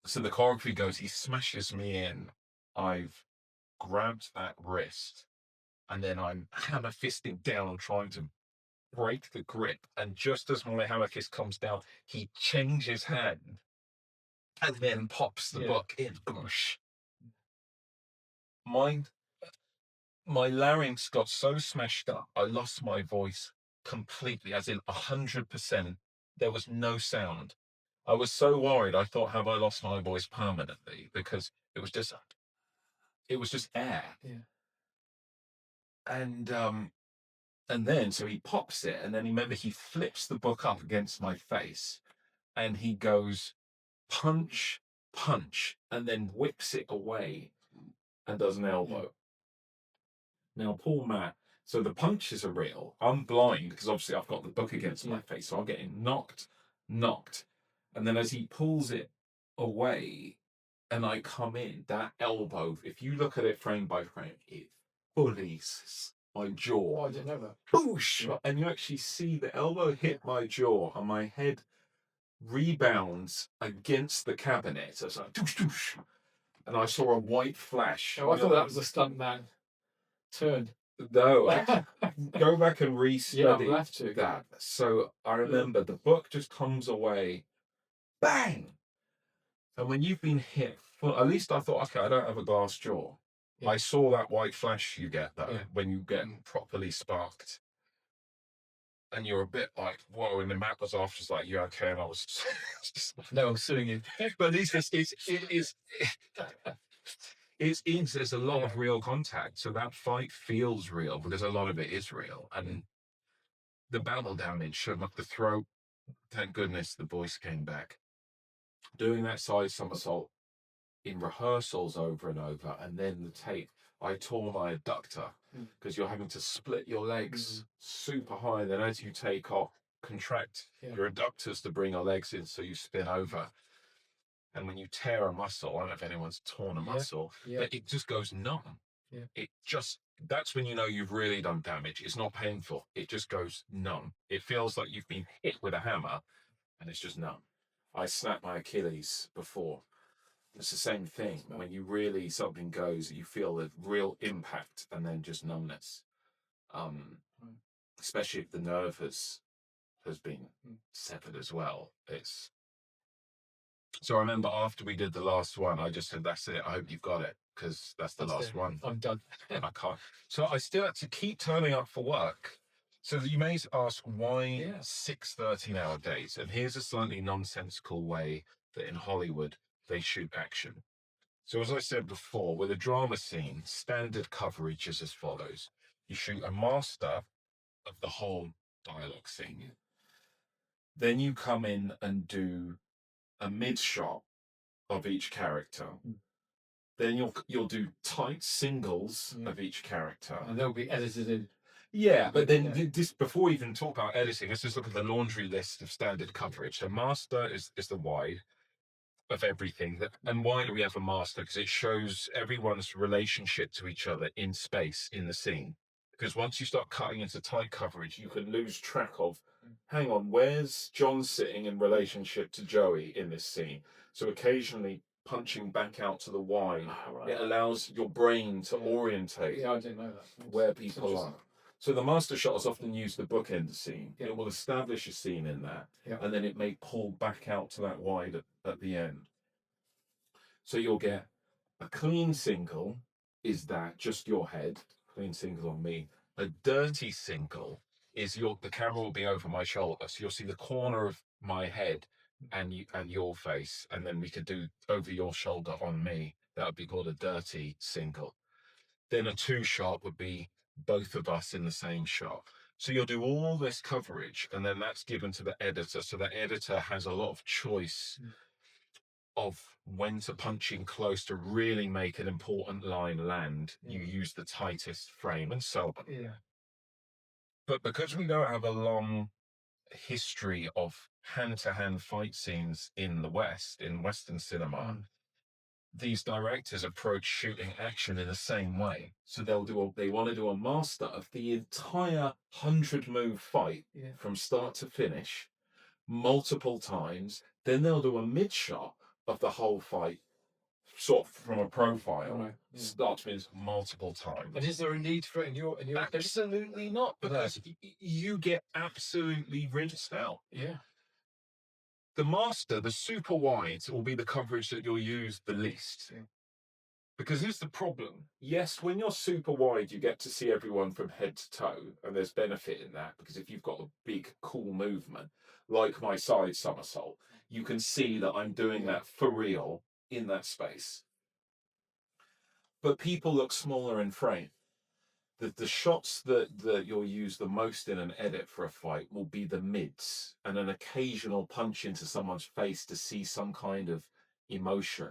so the choreography goes, he smashes me in. I've grabbed that wrist, and then I'm hammer fisting down, trying to break the grip. And just as my hammer fist comes down, he changes hand and then pops the book in. Gosh. My larynx got so smashed up, I lost my voice completely, as in 100%. There was no sound. I was so worried. I thought, have I lost my voice permanently? Because it was just air. Yeah. And then so he pops it, and then remember he flips the book up against my face, and he goes punch, punch, and then whips it away and does an elbow. Now, poor Matt. So the punches are real. I'm blind because obviously I've got the book against my face, so I'm getting knocked. And then as he pulls it away and I come in, that elbow, if you look at it frame by frame, it bullies my jaw. Oh, I didn't know that. Boosh! And you actually see the elbow hit my jaw and my head rebounds against the cabinet. So it's like, doosh, doosh. And I saw a white flash. Oh, I thought that was a stunt man turn. No, go back and restudy I'll have to. that. So I remember the book just comes away, bang! And when you've been hit, at least I thought, okay, I don't have a glass jaw. Yeah. I saw that white flash you get though, Yeah. when you get properly sparked. And you're a bit like, whoa, and the map was off, just like, you okay? And I was just No, I'm suing you. but there's a lot of real contact. So that fight feels real because a lot of it is real. And the battle damage, so like the throat, thank goodness the voice came back. Doing that side somersault in rehearsals over and over, and then the tape, I tore my adductor because you're having to split your legs super high. Then as you take off, contract your adductors to bring your legs in so you spin over. And when you tear a muscle, I don't know if anyone's torn a muscle, but it just goes numb. Yeah. That's when you know you've really done damage. It's not painful. It just goes numb. It feels like you've been hit with a hammer and it's just numb. I snapped my Achilles before. It's the same thing. When you really, something goes, you feel a real impact and then just numbness. Especially if the nerve has been severed as well. So I remember after we did the last one, I just said, that's it. I hope you've got it, because that's the last one. I'm done. And I can't. So I still had to keep turning up for work. So you may ask, why 6 13-hour days? And here's a slightly nonsensical way that in Hollywood they shoot action. So as I said before, with a drama scene, standard coverage is as follows. You shoot a master of the whole dialogue scene. Then you come in and do a mid shot of each character. Then you'll do tight singles of each character. And they'll be edited in. Yeah, but then this, before we even talk about editing, let's just look at the laundry list of standard coverage. So master is the wide of everything. And why do we have a master? Because it shows everyone's relationship to each other in space, in the scene. Because once you start cutting into tight coverage, you can lose track of, hang on, where's John sitting in relationship to Joey in this scene? So occasionally punching back out to the wide, it allows your brain to orientate I didn't know that. where people are. So the master shot is often used to bookend scene. It will establish a scene in that, and then it may pull back out to that wide at the end. So you'll get a clean single, is that just your head, clean single on me. A dirty single is the camera will be over my shoulder, so you'll see the corner of my head and your face, and then we could do over your shoulder on me. That would be called a dirty single. Then a two shot would be both of us in the same shot. So you'll do all this coverage, and then that's given to the editor. So the editor has a lot of choice of when to punch in close to really make an important line land. You use the tightest frame and so on. Yeah. But because we don't have a long history of hand-to-hand fight scenes in the West, in Western cinema, these directors approach shooting action in the same way. So they want to do a master of the entire 100-move fight from start to finish, multiple times. Then they'll do a mid-shot of the whole fight, sort of from a profile, start to finish multiple times. And is there a need for it in your Absolutely not, because you get absolutely rinsed out. Yeah. The master, the super wide, will be the coverage that you'll use the least. Because here's the problem. Yes, when you're super wide, you get to see everyone from head to toe, and there's benefit in that, because if you've got a big, cool movement, like my side somersault, you can see that I'm doing that for real in that space. But people look smaller in frame. The shots that you'll use the most in an edit for a fight will be the mids and an occasional punch into someone's face to see some kind of emotion.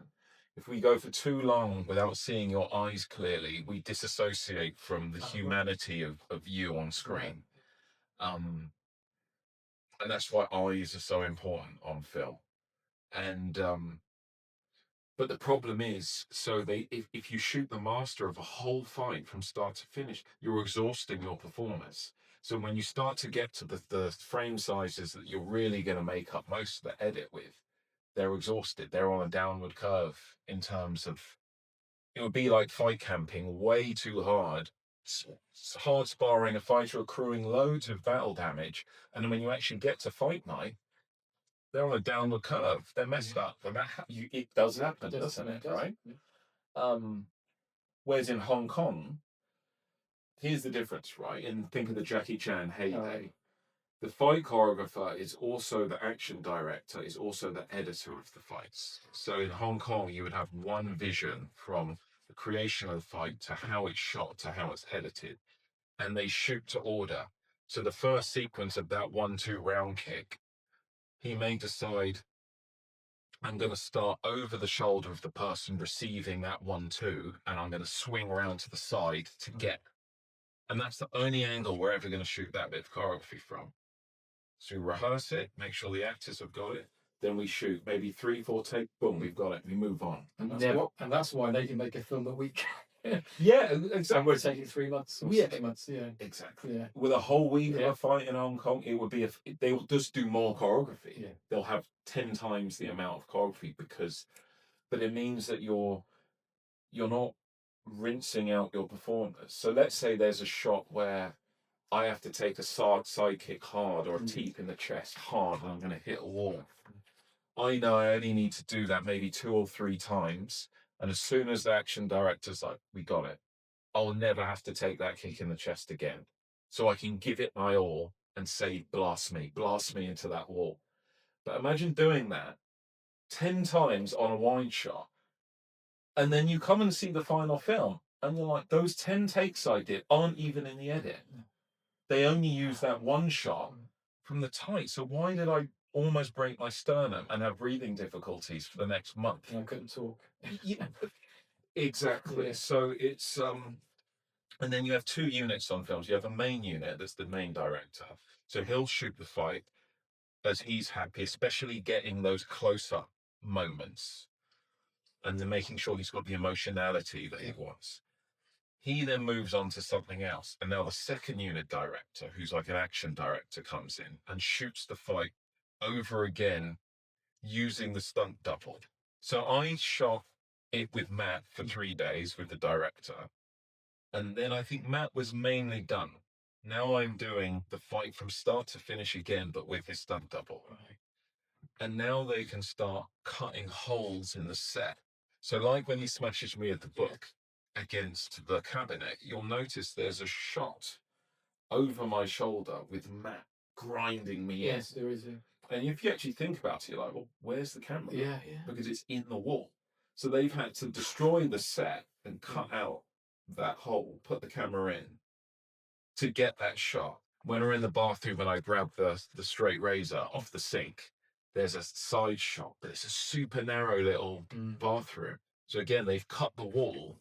If we go for too long without seeing your eyes clearly, we disassociate from the humanity of you on screen. And that's why eyes are so important on film. And but the problem is, so if you shoot the master of a whole fight from start to finish, you're exhausting your performers. So when you start to get to the frame sizes that you're really going to make up most of the edit with, they're exhausted. They're on a downward curve in terms of, it would be like fight camping way too hard hard sparring a fighter, accruing loads of battle damage, and then when you actually get to fight night, they're on a downward curve. They're messed up. And it does happen, doesn't it? Right? Yeah. Whereas in Hong Kong, here's the difference, right? And think of the Jackie Chan heyday. The fight choreographer is also the action director, is also the editor of the fights. So in Hong Kong, you would have one vision from the creation of the fight to how it's shot to how it's edited. And they shoot to order. So the first sequence of that 1-2 round kick, he may decide, I'm going to start over the shoulder of the person receiving that 1-2, and I'm going to swing around to the side to get. And that's the only angle we're ever going to shoot that bit of choreography from. So we rehearse it, make sure the actors have got it. Then we shoot maybe 3-4 takes. Boom, we've got it. We move on. And that's why they can make a film a week. Yeah, exactly. And we're taking 3 months or 6 months. Yeah, exactly. Yeah. With a whole week of a fight in Hong Kong, it would be they will just do more choreography. Yeah. They'll have 10 times the amount of choreography but it means that you're not rinsing out your performers. So let's say there's a shot where I have to take a side kick hard or a teep in the chest hard and I'm going to hit a wall. I know I only need to do that maybe 2 or 3 times. And as soon as the action director's like, we got it, I'll never have to take that kick in the chest again. So I can give it my all and say, blast me into that wall. But imagine doing that 10 times on a wide shot. And then you come and see the final film and you're like, those 10 takes I did aren't even in the edit. They only use that one shot from the tight. So why did I almost break my sternum and have breathing difficulties for the next month? And I couldn't talk. Yeah, exactly. Yeah. So it's and then you have 2 units on films. You have a main unit that's the main director. So he'll shoot the fight as he's happy, especially getting those close-up moments and then making sure he's got the emotionality that he wants. He then moves on to something else. And now the second unit director, who's like an action director, comes in and shoots the fight over again using the stunt double. So I shot it with Matt for 3 days with the director. And then I think Matt was mainly done. Now I'm doing the fight from start to finish again, but with his stunt double. Right? And now they can start cutting holes in the set. So like when he smashes me at the book against the cabinet, you'll notice there's a shot over my shoulder with Matt grinding me in. Yes, there is. And if you actually think about it, you're like, well, where's the camera? Yeah. Because it's in the wall. So they've had to destroy the set and cut out that hole, put the camera in to get that shot. When we're in the bathroom and I grab the straight razor off the sink, there's a side shot, but it's a super narrow little bathroom. So again, they've cut the wall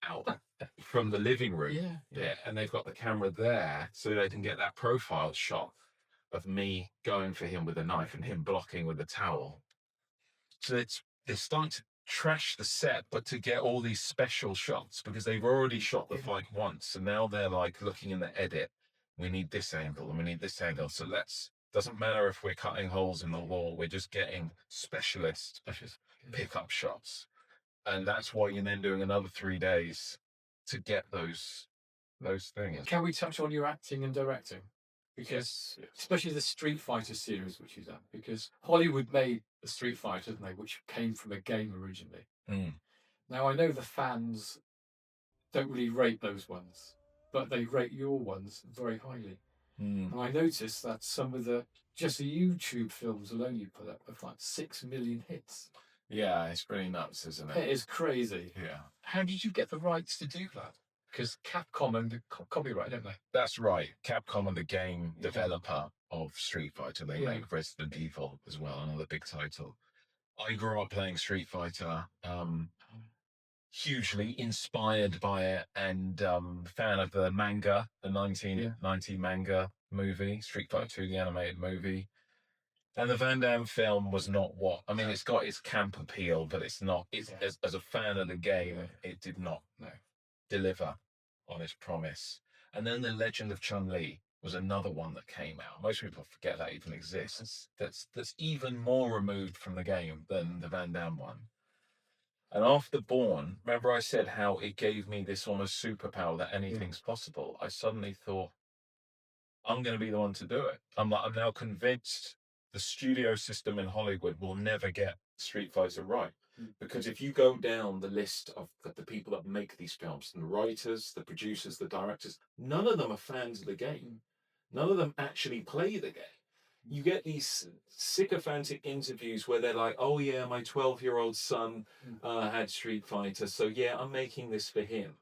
out from the living room. Yeah. And they've got the camera there so they can get that profile shot of me going for him with a knife and him blocking with a towel. So they're starting to trash the set, but to get all these special shots because they've already shot the fight once. And now they're like looking in the edit. We need this angle and we need this angle. So doesn't matter if we're cutting holes in the wall. We're just getting specialist pickup shots. And that's why you're then doing another 3 days to get those things. Can we touch on your acting and directing? Because especially the Street Fighter series, which is that, because Hollywood made the Street Fighter, didn't they, which came from a game originally. Now I know the fans don't really rate those ones, but they rate your ones very highly. And I noticed that some of the YouTube films alone you put up have like 6 million hits. Yeah, it's pretty nuts, isn't it? It is crazy. Yeah. How did you get the rights to do that? Because Capcom and the copyright, don't they? That's right. Capcom and the game developer of Street Fighter. They make Resident Evil as well, another big title. I grew up playing Street Fighter, hugely inspired by it, and fan of the manga, the 1990 manga movie, Street Fighter 2, the animated movie. And the Van Damme film was not what... I mean, it's got its camp appeal, but it's not... As a fan of the game, it did not deliver on its promise. And then The Legend of Chun-Li was another one that came out. Most people forget that even exists. That's even more removed from the game than the Van Damme one. And after Bourne, remember I said how it gave me this almost superpower that anything's possible. I suddenly thought, I'm going to be the one to do it. I'm now convinced the studio system in Hollywood will never get Street Fighter right. Because if you go down the list of the people that make these films, the writers, the producers, the directors, none of them are fans of the game. None of them actually play the game. You get these sycophantic interviews where they're like, oh yeah, my 12-year-old son had Street Fighter, so yeah, I'm making this for him.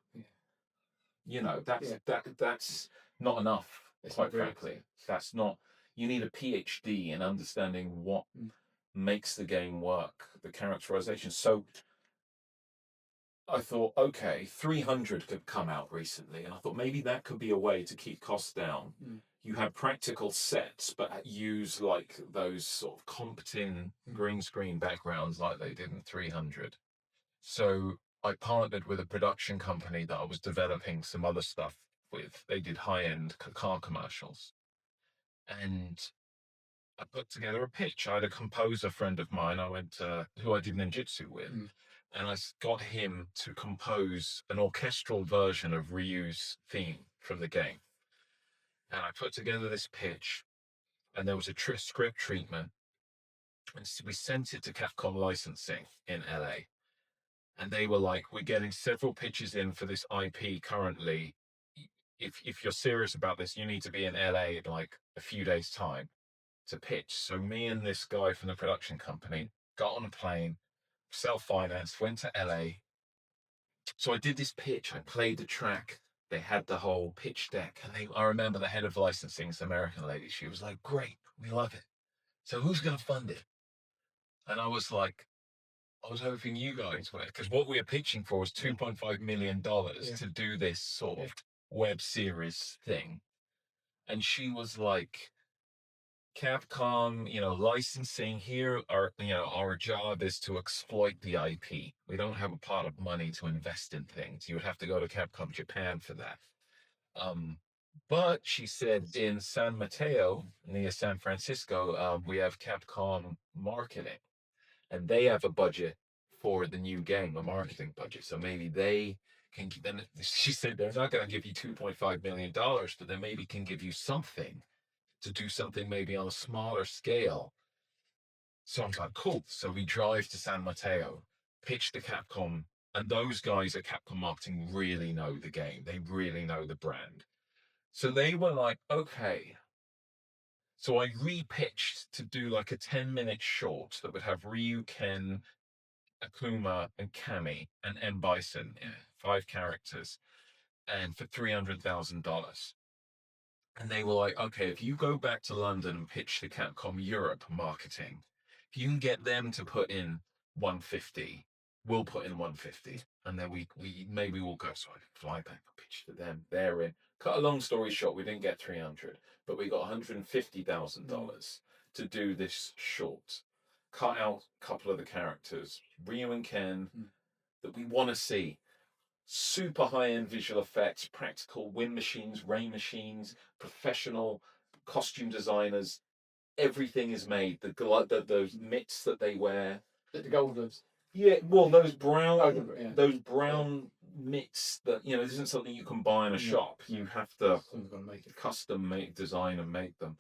You know, that's not enough, quite frankly. That's not, you need a PhD in understanding what makes the game work, the characterization. So I thought, okay, 300 could come out recently, and I thought maybe that could be a way to keep costs down. You have practical sets, but use like those sort of competent green screen backgrounds like they did in 300. So I partnered with a production company that I was developing some other stuff with. They did high-end car commercials. And I put together a pitch. I had a composer friend of mine who I did ninjutsu with. And I got him to compose an orchestral version of Ryu's theme from the game. And I put together this pitch, and there was a script treatment. And so we sent it to Capcom Licensing in LA. And they were like, we're getting several pitches in for this IP currently. If you're serious about this, you need to be in LA in like a few days' time to pitch. So me and this guy from the production company got on a plane, self-financed, went to LA. So I did this pitch. I played the track. They had the whole pitch deck. And I remember the head of licensing, this American lady, she was like, great, we love it. So who's going to fund it? And I was like, I was hoping you guys were, because what we were pitching for was $2.5 million to do this sort of web series thing. And she was like, Capcom, licensing here, our job is to exploit the IP. We don't have a pot of money to invest in things. You would have to go to Capcom Japan for that. But she said in San Mateo, near San Francisco, we have Capcom marketing, and they have a budget for the new game, a marketing budget. So maybe they can, then she said they're not going to give you $2.5 million, but they maybe can give you something to do something maybe on a smaller scale. So I'm like, cool. So we drive to San Mateo, pitch to Capcom, and those guys at Capcom Marketing really know the game. They really know the brand. So they were like, okay. So I re-pitched to do like a 10-minute short that would have Ryu, Ken, Akuma, and Kami, and M. Bison, 5 characters, and for $300,000. And they were like, okay, if you go back to London and pitch to Capcom Europe marketing, if you can get them to put in 150, we'll put in 150. And then we maybe we'll go, so I can fly back and pitch to them. They're in. Cut a long story short, we didn't get 300, but we got $150,000 to do this short. Cut out a couple of the characters, Ryu and Ken, that we want to see. Super high-end visual effects, practical wind machines, rain machines, professional costume designers. Everything is made. Those mitts that they wear, The gold ones. yeah. Well, those brown mitts that this isn't something you can buy in a shop. You have to custom make, design, and make them.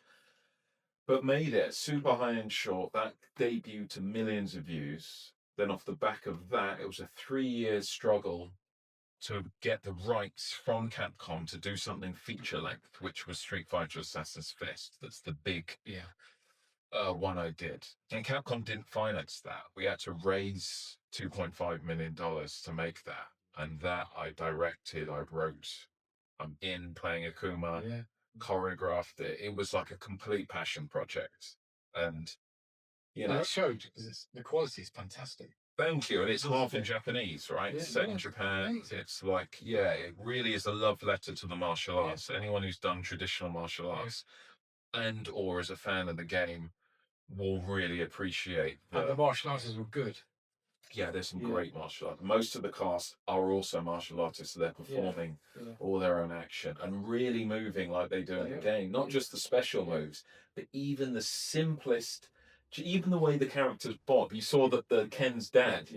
But made it super high-end short. That debuted to millions of views. Then off the back of that, it was a 3-year struggle to get the rights from Capcom to do something feature length, which was Street Fighter Assassin's Fist. That's the big one I did. And Capcom didn't finance that. We had to raise $2.5 million to make that. And that I directed, I wrote, I'm in playing Akuma, choreographed it. It was like a complete passion project. And, it showed, because the quality is fantastic. Thank you. And it's half in Japanese, right? It's set in Japan. It's like, it really is a love letter to the martial arts. Anyone who's done traditional martial arts and or is a fan of the game will really appreciate and the martial artists were good. Yeah, there's some great martial artists. Most of the cast are also martial artists. So they're performing all their own action and really moving like they do in the game. Not just the special moves, but even the simplest, even the way the characters bob. You saw that the Ken's dad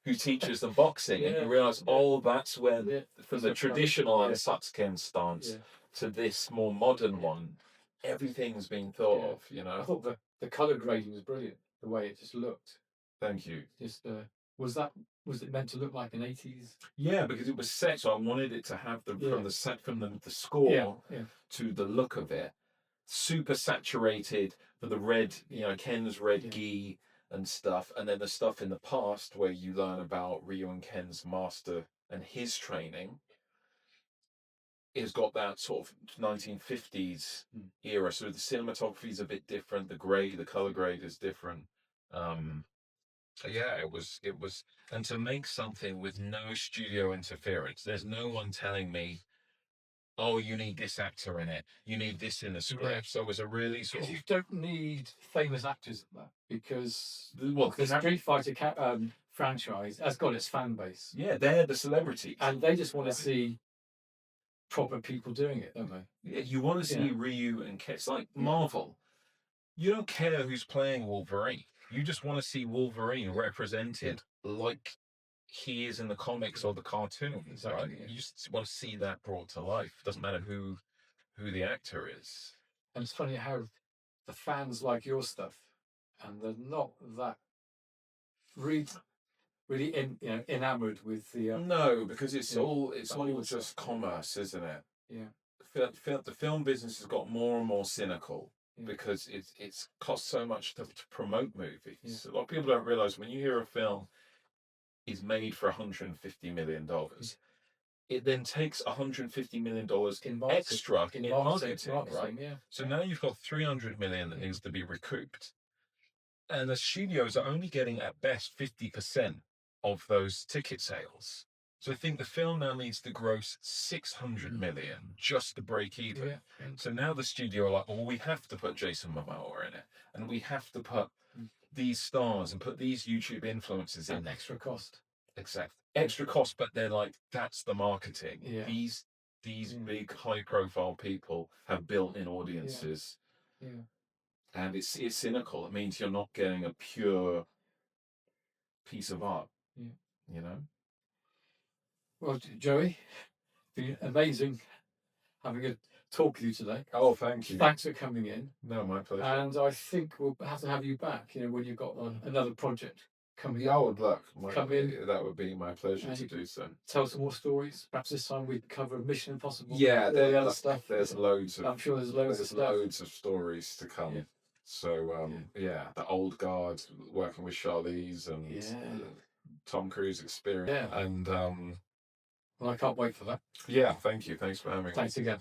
who teaches them boxing, and you realise, oh, that's where from the traditional Ansah Ken stance to this more modern one, everything's been thought of. You know, I thought the colour grading was brilliant. The way it just looked. Thank you. Just was it meant to look like an 80s? Yeah, because it was set, so I wanted it to have from the score to the look of it, super saturated for the red, Ken's red gi and stuff, and then the stuff in the past where you learn about Ryu and Ken's master and his training. It's got that sort of 1950s era, so the cinematography is a bit different. The color grade is different. Yeah, it was, and to make something with no studio interference, there's no one telling me, oh, you need this actor in it, you need this in the script. So it was a really sort of... You don't need famous actors in that, because the Street Fighter franchise has got its fan base. Yeah, they're the celebrities. And they just want to see proper people doing it, don't they? Yeah, you want to see Ryu and Ken. It's like Marvel. You don't care who's playing Wolverine. You just want to see Wolverine represented like he is in the comics or the cartoons, right? You just want to see that brought to life. It doesn't matter who the actor is. And it's funny how the fans like your stuff, and they're not that really enamored with the no, because it's all just commerce, isn't it? Yeah. The film business has got more and more cynical because it's cost so much to promote movies. A lot of people don't realize when you hear a film is made for $150 million, it then takes $150 million extra in marketing, right? Yeah. So now you've got $300 million that needs to be recouped, and the studios are only getting at best 50% of those ticket sales. So I think the film now needs to gross $600 million just to break even. Yeah. So now the studio are like, well, we have to put Jason Momoa in it, and we have to put these stars and put these YouTube influencers in. Extra cost. Exactly. Extra cost, but they're like, that's the marketing. Yeah. These big high-profile people have built-in audiences. Yeah. And it's cynical. It means you're not getting a pure piece of art. Yeah. Well, Joey, it's been amazing having a talk with you today. Oh, thank you. Thanks for coming in. No, my pleasure. And I think we'll have to have you back, when you've got another project coming I would look. Come in. That would be my pleasure to do so. Tell some more stories. Perhaps this time we cover Mission Impossible. Yeah, the other stuff. There's loads of. I'm sure there's loads of stuff. Loads of stories to come. Yeah. So the old guard working with Charlize and Tom Cruise experience. Yeah. And well, I can't wait for that. Yeah, thank you. Thanks for having me. Thanks again.